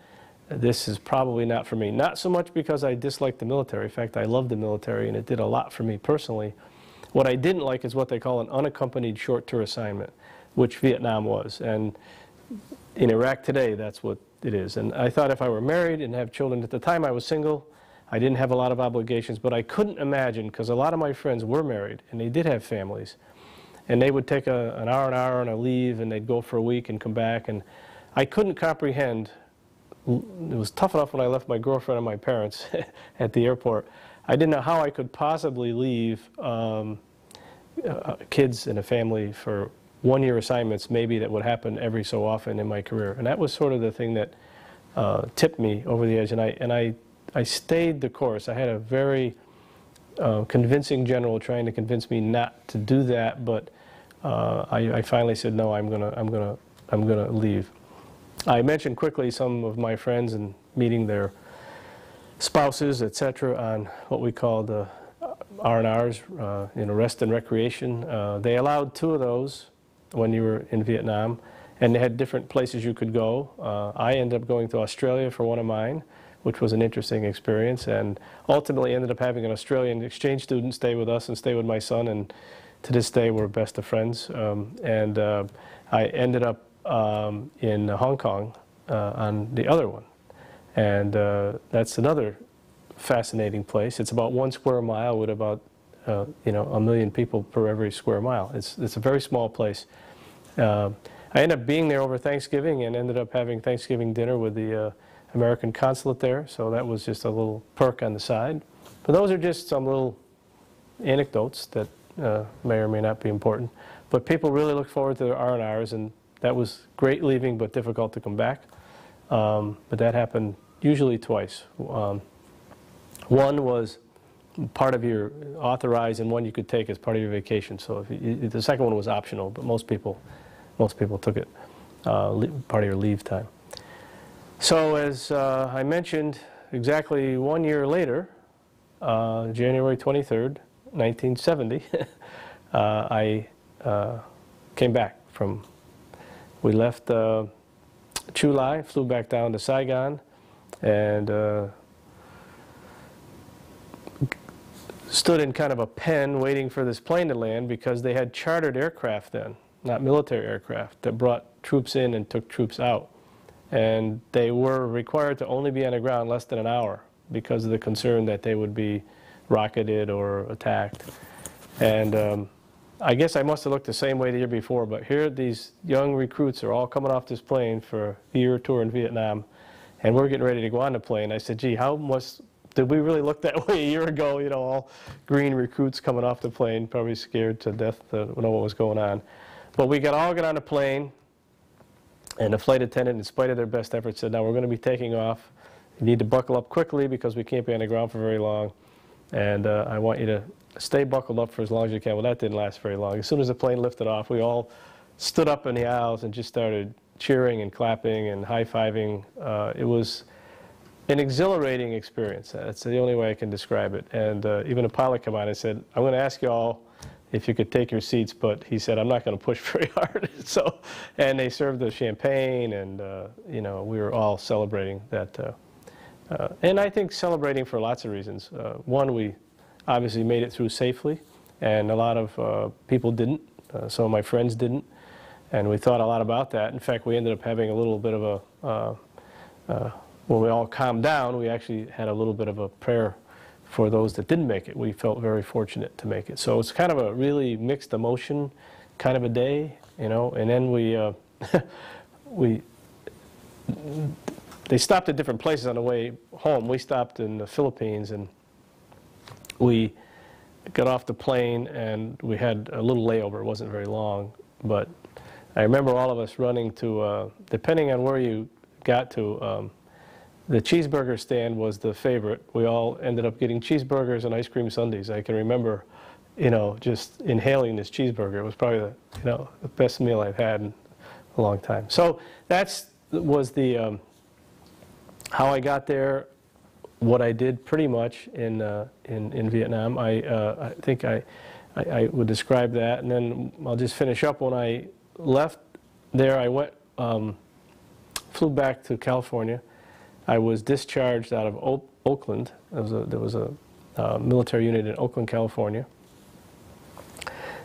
this is probably not for me." Not so much because I dislike the military. In fact, I love the military, and it did a lot for me personally. What I didn't like is what they call an unaccompanied short tour assignment, which Vietnam was. And in Iraq today, that's what it is. And I thought if I were married and have children, at the time I was single, I didn't have a lot of obligations, but I couldn't imagine, because a lot of my friends were married and they did have families, and they would take an hour on a leave, and they'd go for a week and come back, and I couldn't comprehend. It was tough enough when I left my girlfriend and my parents at the airport. I didn't know how I could possibly leave kids and a family for one-year assignments, maybe, that would happen every so often in my career. And that was sort of the thing that tipped me over the edge. And I stayed the course. I had a very convincing general trying to convince me not to do that, but I finally said, no, I'm gonna leave. I mentioned quickly some of my friends and meeting their spouses, etc., on what we called R&Rs, rest and recreation. They allowed 2 of those when you were in Vietnam, and they had different places you could go. I ended up going to Australia for one of mine, which was an interesting experience, and ultimately ended up having an Australian exchange student stay with us and stay with my son, and to this day we're best of friends. I ended up in Hong Kong on the other one, and that's another fascinating place. It's about 1 square mile with about 1 million people per every square mile. It's a very small place. I ended up being there over Thanksgiving and ended up having Thanksgiving dinner with the American consulate there, so that was just a little perk on the side. But those are just some little anecdotes that may or may not be important. But people really look forward to their R&Rs, and that was great leaving, but difficult to come back. But that happened usually twice. One was part of your authorized, and one you could take as part of your vacation. So if the second one was optional, but most people took it part of your leave time. So as I mentioned, exactly 1 year later, January 23rd, 1970, I came back from. We left Chu Lai, flew back down to Saigon, and stood in kind of a pen waiting for this plane to land, because they had chartered aircraft then, not military aircraft, that brought troops in and took troops out. And they were required to only be on the ground less than an hour because of the concern that they would be rocketed or attacked. And I guess I must have looked the same way the year before, but here these young recruits are all coming off this plane for a year tour in Vietnam, and we're getting ready to go on the plane. I said, gee, how much did we really look that way a year ago? All green recruits coming off the plane, probably scared to death to know what was going on. But we all got on the plane, and the flight attendant, in spite of their best efforts, said, now we're going to be taking off. You need to buckle up quickly because we can't be on the ground for very long, and I want you to stay buckled up for as long as you can. Well, that didn't last very long. As soon as the plane lifted off, we all stood up in the aisles and just started cheering and clapping and high-fiving. It was an exhilarating experience. That's the only way I can describe it. And even a pilot came on and said, I'm going to ask you all if you could take your seats, but he said, I'm not going to push very hard. And they served the champagne, and we were all celebrating that. And I think celebrating for lots of reasons. One, we obviously made it through safely, and a lot of people didn't. Some of my friends didn't, and we thought a lot about that. In fact, we ended up having a little bit of when we all calmed down, we actually had a little bit of a prayer for those that didn't make it. We felt very fortunate to make it. So it's kind of a really mixed emotion kind of a day, and then they stopped at different places on the way home. We stopped in the Philippines, and we got off the plane, and we had a little layover. It wasn't very long, but I remember all of us running to, depending on where you got to, the cheeseburger stand was the favorite. We all ended up getting cheeseburgers and ice cream sundaes. I can remember, just inhaling this cheeseburger. It was probably the best meal I've had in a long time. So that was the how I got there, what I did pretty much in Vietnam. I think I would describe that, and then I'll just finish up. When I left there, I went, flew back to California. I was discharged out of Oakland. There was a military unit in Oakland, California.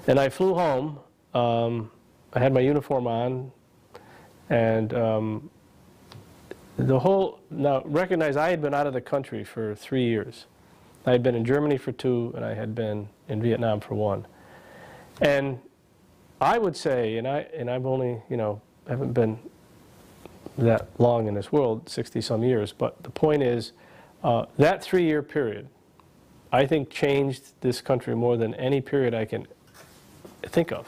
And I flew home. I had my uniform on, and now recognize I had been out of the country for 3 years. I had been in Germany for 2, and I had been in Vietnam for 1. And I would say, and I've only, haven't been that long in this world, 60-some years, but the point is, that 3-year period, I think, changed this country more than any period I can think of.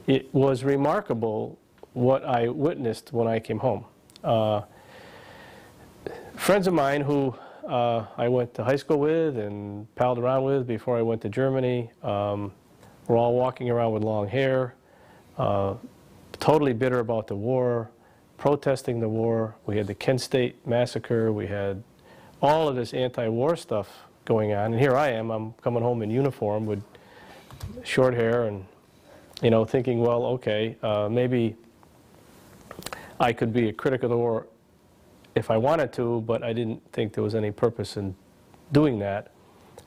It was remarkable what I witnessed when I came home. Friends of mine who I went to high school with and palled around with before I went to Germany were all walking around with long hair, totally bitter about the war, protesting the war. We had the Kent State massacre. We had all of this anti-war stuff going on. And here I am. I'm coming home in uniform with short hair and, thinking, well, okay, maybe I could be a critic of the war if I wanted to, but I didn't think there was any purpose in doing that.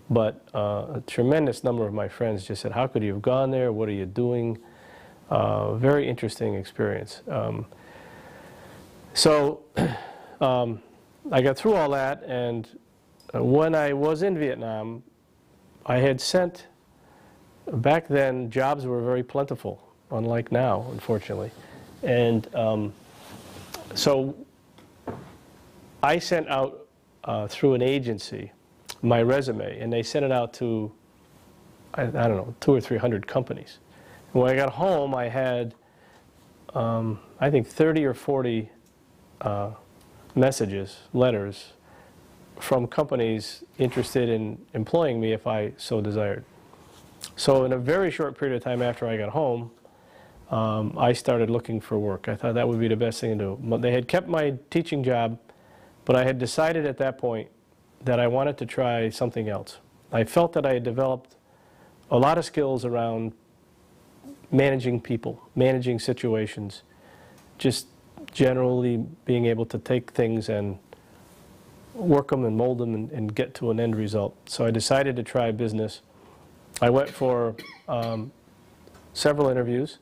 But a tremendous number of my friends just said, how could you have gone there? What are you doing? Very interesting experience. So I got through all that, and when I was in Vietnam, I had sent, back then, jobs were very plentiful, unlike now, unfortunately. And so I sent out through an agency my resume, and they sent it out to, I don't know, 200 or 300 companies. And when I got home, I had, I think, 30 or 40 messages, letters, from companies interested in employing me if I so desired. So in a very short period of time after I got home, I started looking for work. I thought that would be the best thing to do. They had kept my teaching job, but I had decided at that point that I wanted to try something else. I felt that I had developed a lot of skills around managing people, managing situations, just generally being able to take things and work them and mold them and get to an end result. So I decided to try business. I went for several interviews.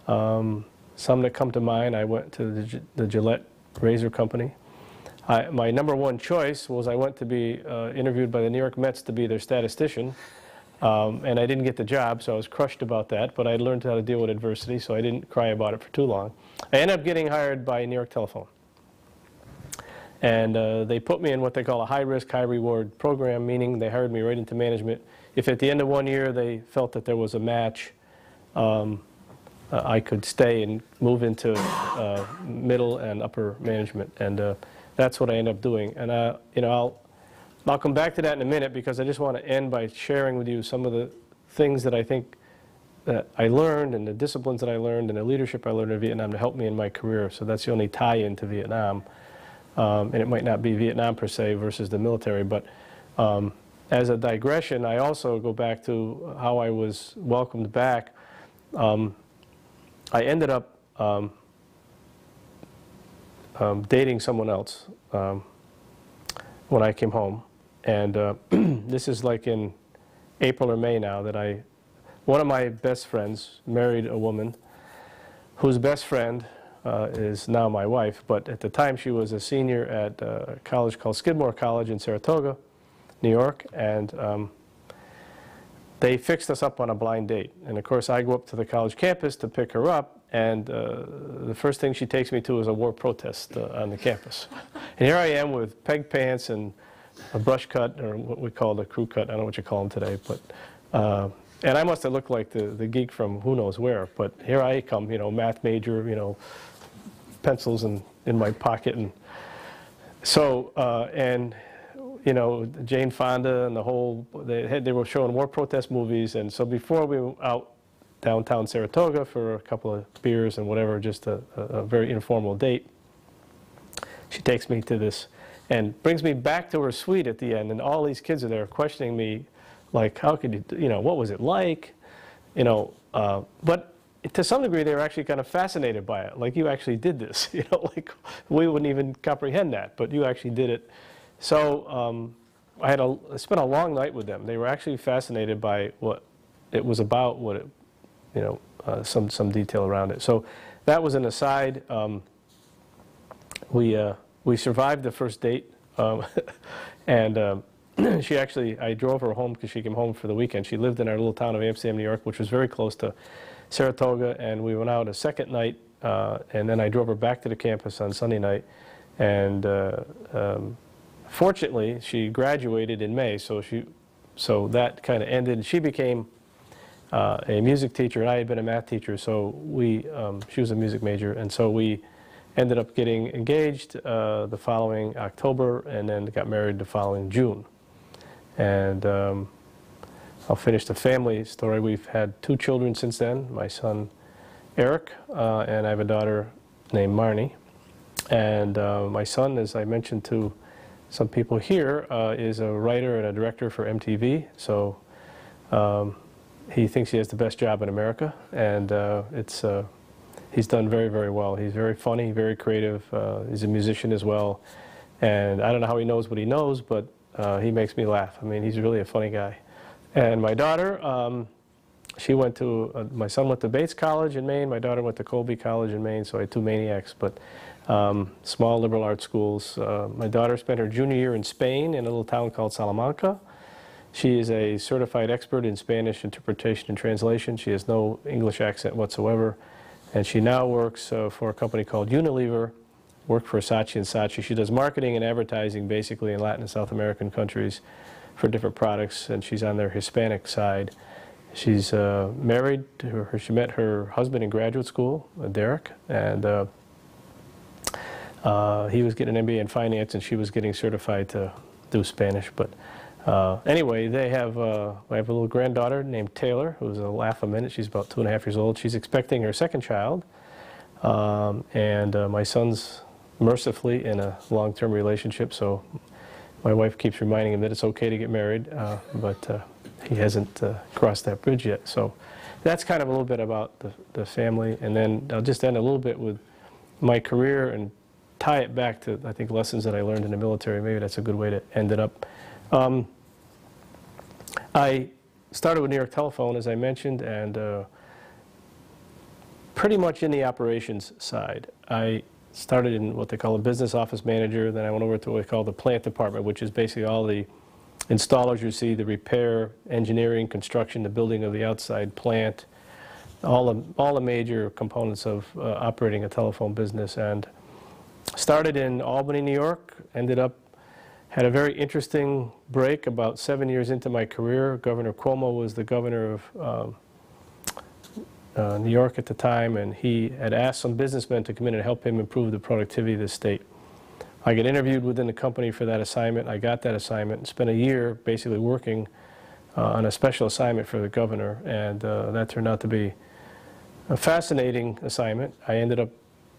Some that come to mind, I went to the Gillette razor company. My number one choice was I went to be interviewed by the New York Mets to be their statistician, and I didn't get the job, so I was crushed about that, but I learned how to deal with adversity, so I didn't cry about it for too long. I ended up getting hired by New York Telephone, and they put me in what they call a high-risk, high-reward program, meaning they hired me right into management. If at the end of 1 year they felt that there was a match, I could stay and move into middle and upper management, and that's what I ended up doing. And I'll come back to that in a minute, because I just want to end by sharing with you some of the things that I think that I learned, and the disciplines that I learned, and the leadership I learned in Vietnam to help me in my career. So that's the only tie-in to Vietnam. And it might not be Vietnam per se versus the military, but as a digression, I also go back to how I was welcomed back. I ended up dating someone else when I came home, and this is like in April or May now that one of my best friends married a woman whose best friend is now my wife, but at the time she was a senior at a college called Skidmore College in Saratoga, New York, and they fixed us up on a blind date. And of course I go up to the college campus to pick her up, and the first thing she takes me to is a war protest on the campus. And here I am with peg pants and a brush cut, or what we call the crew cut, I don't know what you call them today, but and I must have looked like the geek from who knows where, but here I come, math major, pencils in my pocket, and so, and Jane Fonda and the whole, they were showing war protest movies, and so before we were out downtown Saratoga for a couple of beers and whatever, just a very informal date, she takes me to this and brings me back to her suite at the end, and all these kids are there questioning me, like, how could you, you know, what was it like? You know, but to some degree they were actually kind of fascinated by it, like, you actually did this, you know, like, we wouldn't even comprehend that, but you actually did it. So I spent a long night with them. They were actually fascinated by what it was about, what it, you know, some detail around it. So that was an aside. We survived the first date, and she actually, I drove her home because she came home for the weekend. She lived in our little town of Amsterdam, New York, which was very close to Saratoga, and we went out a second night, and then I drove her back to the campus on Sunday night, and fortunately, she graduated in May, so that kind of ended. She became a music teacher, and I had been a math teacher, so she was a music major, and so we ended up getting engaged the following October, and then got married the following June. And I'll finish the family story. We've had 2 children since then, my son Eric, and I have a daughter named Marnie. And my son, as I mentioned to some people here, is a writer and a director for MTV, so he thinks he has the best job in America, and he's done very, very well. He's very funny, very creative. He's a musician as well, and I don't know how he knows what he knows, but he makes me laugh. I mean, he's really a funny guy. And my daughter, she went to, my son went to Bates College in Maine, my daughter went to Colby College in Maine, so I had 2 maniacs, but small liberal arts schools. My daughter spent her junior year in Spain in a little town called Salamanca. She is a certified expert in Spanish interpretation and translation. She has no English accent whatsoever. And she now works for a company called Unilever, worked for Saatchi & Saatchi. She does marketing and advertising basically in Latin and South American countries for different products, and she's on their Hispanic side. She's married to her. She met her husband in graduate school, Derek, and he was getting an MBA in finance, and she was getting certified to do Spanish. But anyway, I have a little granddaughter named Taylor, who's a laugh a minute. She's about 2.5 years old. She's expecting her second child, and my son's mercifully in a long-term relationship, so my wife keeps reminding him that it's okay to get married, but he hasn't crossed that bridge yet. So that's kind of a little bit about the family, and then I'll just end a little bit with my career and tie it back to, I think, lessons that I learned in the military. Maybe that's a good way to end it up. I started with New York Telephone, as I mentioned, and pretty much in the operations side. I started in what they call a business office manager, then I went over to what we call the plant department, which is basically all the installers you see, the repair, engineering, construction, the building of the outside plant, all the major components of operating a telephone business. And started in Albany, New York, had a very interesting break about 7 years into my career. Governor Cuomo was the governor of New York at the time, and he had asked some businessmen to come in and help him improve the productivity of the state. I got interviewed within the company for that assignment. I got that assignment and spent a year basically working on a special assignment for the governor, and that turned out to be a fascinating assignment. I ended up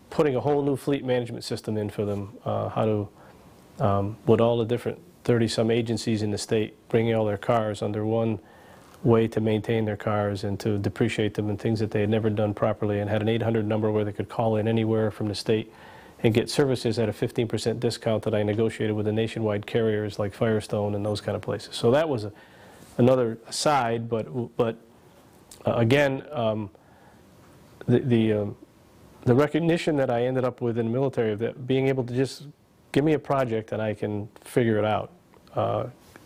putting a whole new fleet management system in for them, how to, with all the different 30-some agencies in the state, bringing all their cars under one way to maintain their cars and to depreciate them and things that they had never done properly, and had an 800 number where they could call in anywhere from the state and get services at a 15% discount that I negotiated with the nationwide carriers like Firestone and those kind of places. So that was another side, but again, the recognition that I ended up with in the military, of that being able to just give me a project and I can figure it out,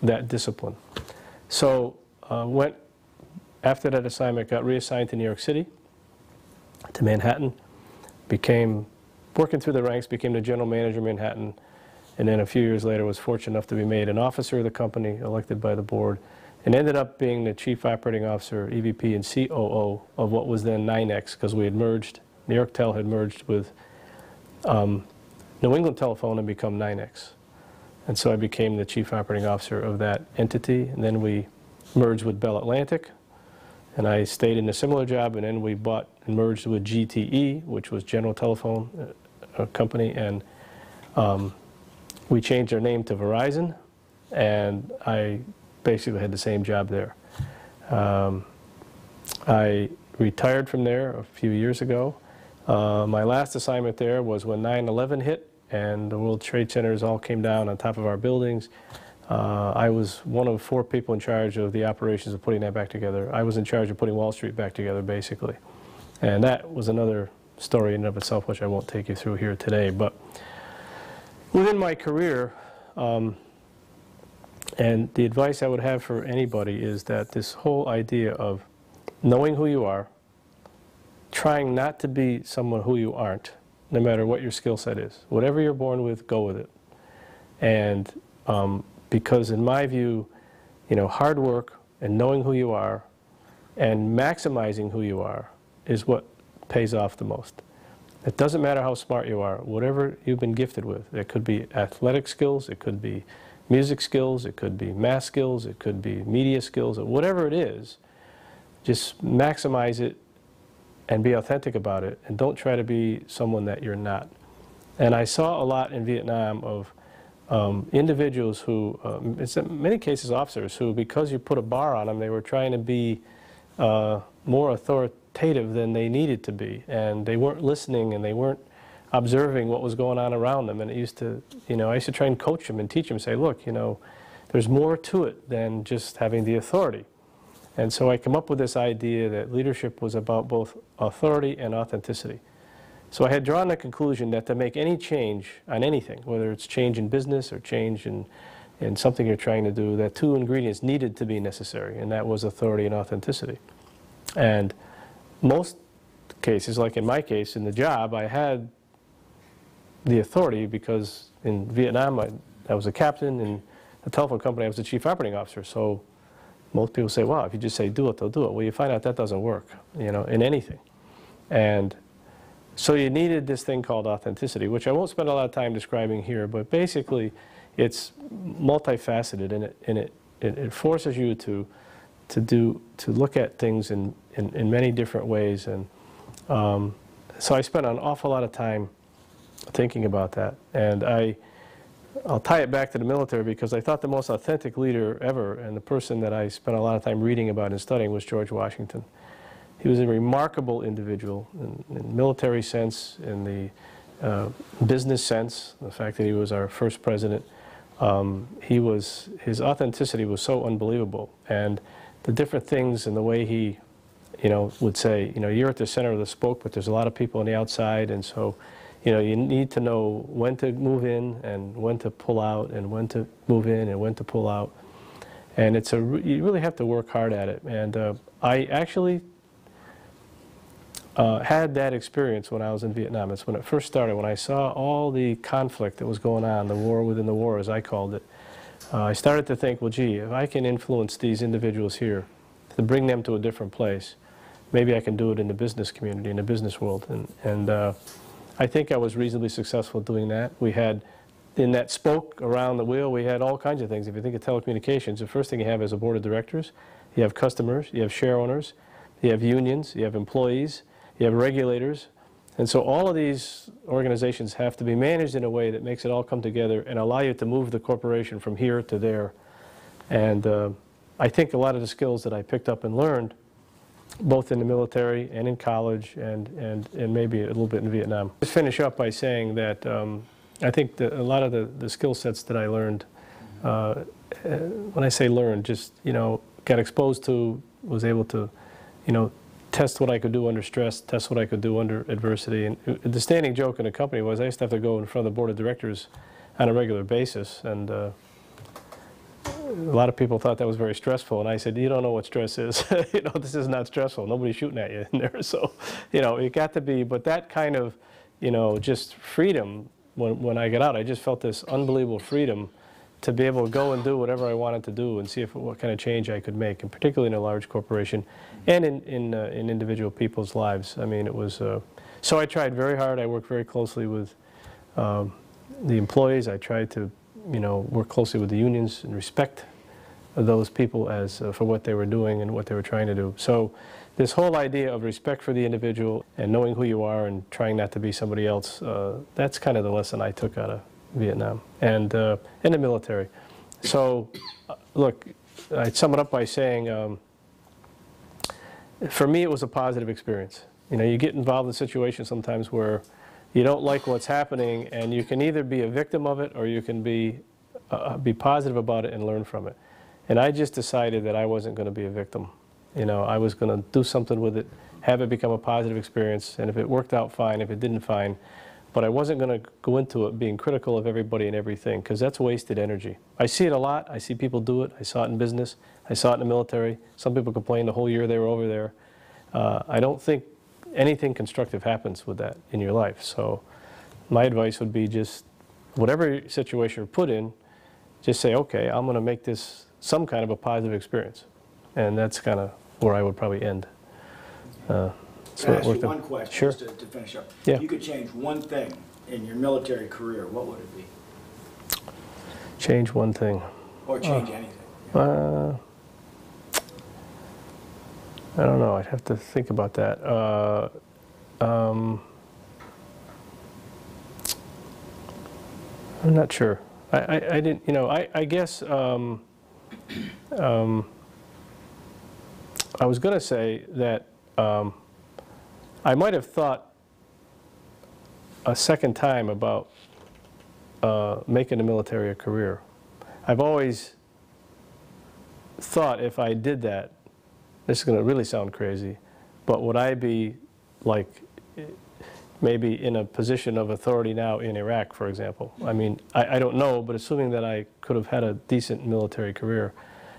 that discipline. So went, after that assignment, got reassigned to New York City, to Manhattan, working through the ranks, became the general manager of Manhattan, and then a few years later was fortunate enough to be made an officer of the company, elected by the board, and ended up being the chief operating officer, EVP, and COO of what was then 9X, because we had merged, New York Tel had merged with New England Telephone and become 9X. And so I became the chief operating officer of that entity, and then we merged with Bell Atlantic, and I stayed in a similar job, and then we bought and merged with GTE, which was General Telephone Company, and We changed our name to Verizon, and I basically had the same job there. I retired from there a few years ago. My last assignment there was when 9/11 hit and the World Trade Centers all came down on top of our buildings. I was one of 4 people in charge of the operations of putting that back together. I was in charge of putting Wall Street back together, basically. And that was another story in and of itself, which I won't take you through here today. But within my career, and the advice I would have for anybody is that this whole idea of knowing who you are, trying not to be someone who you aren't, no matter what your skill set is. Whatever you're born with, go with it. And because in my view, hard work and knowing who you are and maximizing who you are is what pays off the most. It doesn't matter how smart you are, whatever you've been gifted with. It could be athletic skills, it could be music skills, it could be math skills, it could be media skills, whatever it is, just maximize it and be authentic about it, and don't try to be someone that you're not. And I saw a lot in Vietnam of individuals who, in many cases officers, who because you put a bar on them, they were trying to be more authoritative than they needed to be, and they weren't listening and they weren't observing what was going on around them. And it used to, I used to try and coach them and teach them, say, look, there's more to it than just having the authority. And so I come up with this idea that leadership was about both authority and authenticity. So I had drawn the conclusion that to make any change on anything, whether it's change in business or change in something you're trying to do, that 2 ingredients needed to be necessary, and that was authority and authenticity. And most cases, like in my case, in the job, I had the authority because in Vietnam I was a captain, in a telephone company I was the chief operating officer. So most people say, wow, if you just say do it, they'll do it. Well, you find out that doesn't work, in anything. And so you needed this thing called authenticity, which I won't spend a lot of time describing here, but basically it's multifaceted, and it forces you to look at things in many different ways. And so I spent an awful lot of time thinking about that. And I'll tie it back to the military because I thought the most authentic leader ever, and the person that I spent a lot of time reading about and studying, was George Washington. He was a remarkable individual in military sense, in the business sense, the fact that he was our first president. His authenticity was so unbelievable, and the different things and the way he, would say, you're at the center of the spoke, but there's a lot of people on the outside, and so you need to know when to move in and when to pull out, and when to move in and when to pull out. And you really have to work hard at it. And I actually had that experience when I was in Vietnam. It's when it first started, when I saw all the conflict that was going on, the war within the war, as I called it. I started to think, well, gee, if I can influence these individuals here to bring them to a different place, maybe I can do it in the business community, in the business world. And I think I was reasonably successful doing that. We had, in that spoke around the wheel, we had all kinds of things. If you think of telecommunications, the first thing you have is a board of directors. You have customers, you have share owners, you have unions, you have employees, you have regulators. And so all of these organizations have to be managed in a way that makes it all come together and allow you to move the corporation from here to there. And I think a lot of the skills that I picked up and learned, both in the military and in college and maybe a little bit in Vietnam. Just finish up by saying that I think that a lot of the skill sets that I learned, when I say learned, just, got exposed to, was able to, test what I could do under stress, test what I could do under adversity. And the standing joke in the company was I used to have to go in front of the board of directors on a regular basis, and a lot of people thought that was very stressful, and I said, you don't know what stress is. This is not stressful. Nobody's shooting at you in there. So, it got to be, but that kind of, just freedom, when I got out, I just felt this unbelievable freedom to be able to go and do whatever I wanted to do and see what kind of change I could make, and particularly in a large corporation and in individual people's lives. I mean, it was, so I tried very hard. I worked very closely with the employees. I tried to, work closely with the unions and respect those people as for what they were doing and what they were trying to do. So this whole idea of respect for the individual and knowing who you are and trying not to be somebody else, that's kind of the lesson I took out of Vietnam and in the military. So, look, I'd sum it up by saying, for me, it was a positive experience. You know, you get involved in situations sometimes where you don't like what's happening, and you can either be a victim of it or you can be positive about it and learn from it. And I just decided that I wasn't going to be a victim. You know, I was going to do something with it, have it become a positive experience, and if it worked out, fine. If it didn't, fine. But I wasn't going to go into it being critical of everybody and everything, because that's wasted energy. I see it a lot. I see people do it. I saw it in business. I saw it in the military. Some people complain the whole year they were over there. I don't think anything constructive happens with that in your life. So my advice would be just whatever situation you're put in, just say, okay, I'm going to make this some kind of a positive experience. And that's kind of where I would probably end. Can I ask you one question, sure, just to finish up? Yeah. If you could change one thing in your military career, what would it be? Change one thing. Or change anything? I don't know. I'd have to think about that. I'm not sure. I didn't, you know, I guess I was going to say that I might have thought a second time about making the military a career. I've always thought if I did that, this is going to really sound crazy, but would I be like maybe in a position of authority now in Iraq, for example? I mean, I don't know, but assuming that I could have had a decent military career,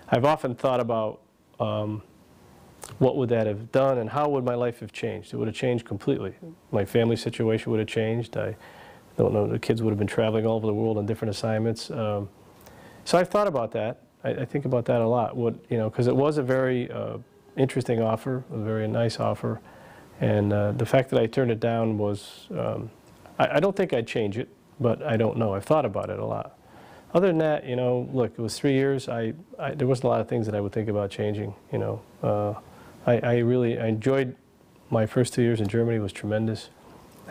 I've often thought about what would that have done and how would my life have changed? It would have changed completely. My family situation would have changed. I don't know, the kids would have been traveling all over the world on different assignments. So I've thought about that. I think about that a lot. What, you know, because it was a very interesting offer, a very nice offer, and the fact that I turned it down was, I don't think I'd change it, but I don't know. I've thought about it a lot. Other than that, you know, look, it was 3 years. There wasn't a lot of things that I would think about changing, you know. I enjoyed my first 2 years in Germany. It was tremendous.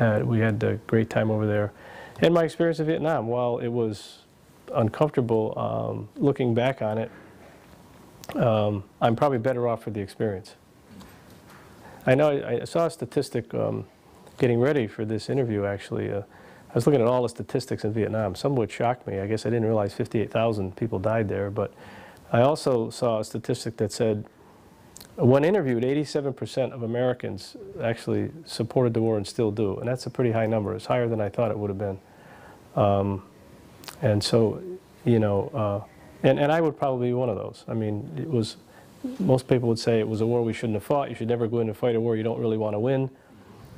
We had a great time over there. And my experience in Vietnam, while it was uncomfortable, looking back on it, I'm probably better off for the experience. I know I saw a statistic getting ready for this interview, actually. I was looking at all the statistics in Vietnam. Some would shock me. I guess I didn't realize 58,000 people died there. But I also saw a statistic that said, when interviewed, 87% of Americans actually supported the war and still do. And that's a pretty high number. It's higher than I thought it would have been. And so, you know, and I would probably be one of those. I mean, it was, most people would say it was a war we shouldn't have fought. You should never go in and fight a war you don't really want to win.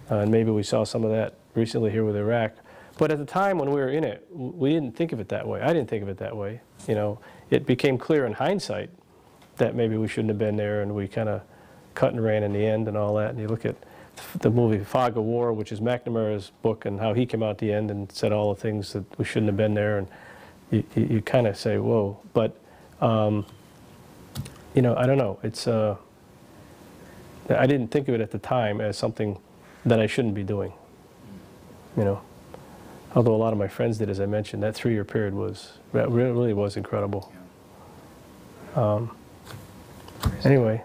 And maybe we saw some of that recently here with Iraq. But at the time when we were in it, we didn't think of it that way. I didn't think of it that way. You know, it became clear in hindsight that maybe we shouldn't have been there, and we kind of cut and ran in the end and all that. And you look at the movie Fog of War, which is McNamara's book, and how he came out at the end and said all the things that we shouldn't have been there, and you kind of say, whoa. But, you know, I don't know. It's, I didn't think of it at the time as something that I shouldn't be doing, you know. Although a lot of my friends did, as I mentioned, that 3-year period that really was incredible. Anyway,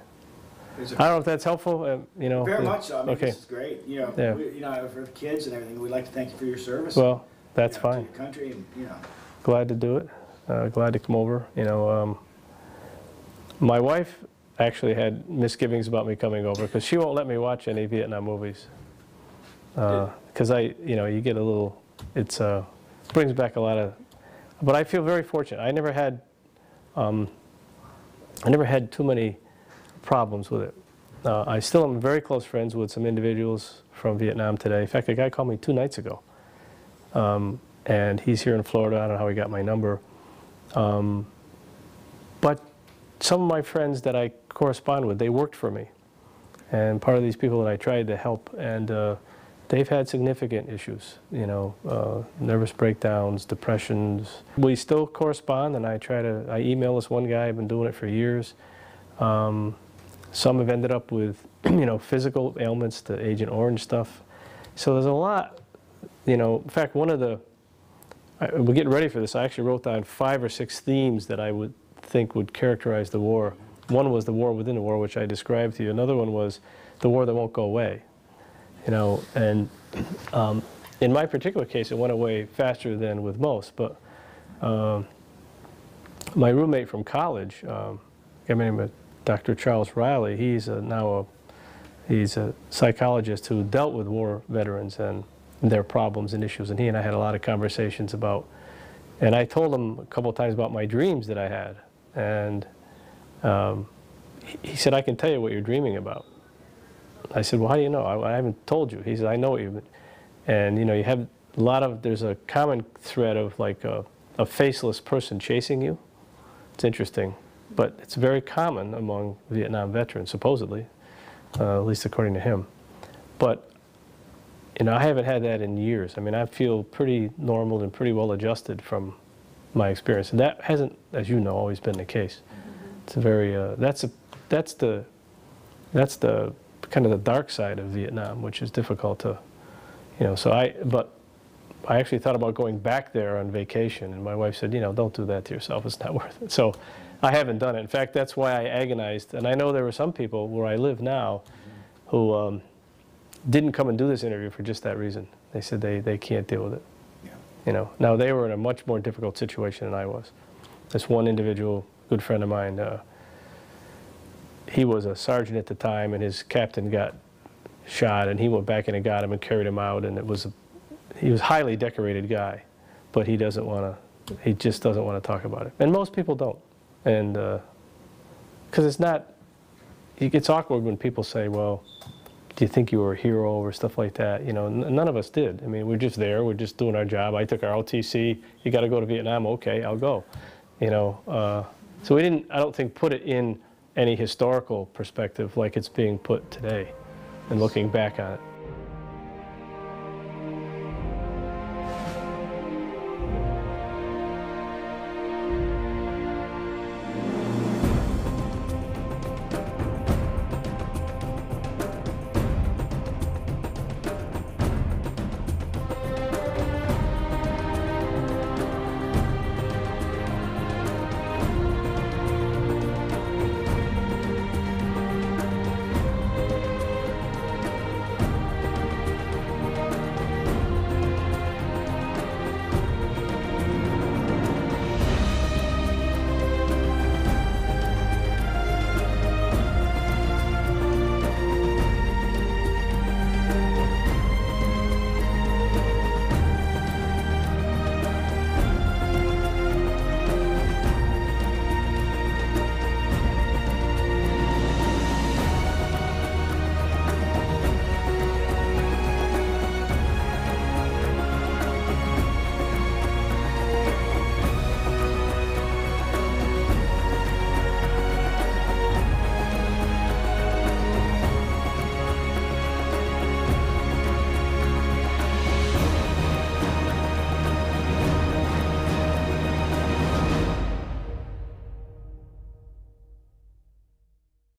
I don't know if that's helpful. You know, very much so. I mean, okay. This is great. You know, Yeah. you know, for kids and everything, we'd like to thank you for your service. Well, that's you know, fine. to your country, and you know. Glad to do it. Glad to come over. You know, my wife actually had misgivings about me coming over because she won't let me watch any Vietnam movies. Because you know, you get a little. It's brings back a lot of. But I feel very fortunate. I never had too many problems with it. I still am very close friends with some individuals from Vietnam today. In fact, a guy called me 2 nights ago. And he's here in Florida. I don't know how he got my number. But some of my friends that I correspond with, they worked for me. And part of these people that I tried to help, and they've had significant issues, you know, nervous breakdowns, depressions. We still correspond, and I email this one guy. I've been doing it for years. Some have ended up with, you know, physical ailments, the Agent Orange stuff. So there's a lot, you know. In fact, we're getting ready for this. I actually wrote down 5 or 6 themes that I would think would characterize the war. One was the war within the war, which I described to you. Another one was the war that won't go away. You know, and in my particular case, it went away faster than with most. But my roommate from college, a guy named Dr. Charles Riley, he's he's a psychologist who dealt with war veterans and their problems and issues. And he and I had a lot of conversations about, and I told him a couple of times about my dreams that I had. And he said, I can tell you what you're dreaming about. I said, well, how do you know? I haven't told you. He said, I know what you've been. And you know, you have a lot of, there's a common thread of like a faceless person chasing you. It's interesting, but it's very common among Vietnam veterans, supposedly, at least according to him. But you know, I haven't had that in years. I mean, I feel pretty normal and pretty well adjusted from my experience, and that hasn't, as you know, always been the case. It's a very that's the kind of the dark side of Vietnam, which is difficult to, you know. So I actually thought about going back there on vacation, and my wife said, you know, don't do that to yourself. It's not worth it. So I haven't done it. In fact, that's why I agonized. And I know there were some people where I live now who didn't come and do this interview for just that reason. They said they can't deal with it. Yeah. You know, now they were in a much more difficult situation than I was. This one individual, good friend of mine, he was a sergeant at the time, and his captain got shot, and he went back in and got him and carried him out, and he was a highly decorated guy, but he just doesn't want to talk about it. And most people don't. And because it's awkward when people say, well, do you think you were a hero or stuff like that? You know, none of us did. I mean, we're just there, we're just doing our job. I took our OTC, you got to go to Vietnam, okay, I'll go. You know, so we didn't, I don't think, put it in any historical perspective like it's being put today and looking back on it.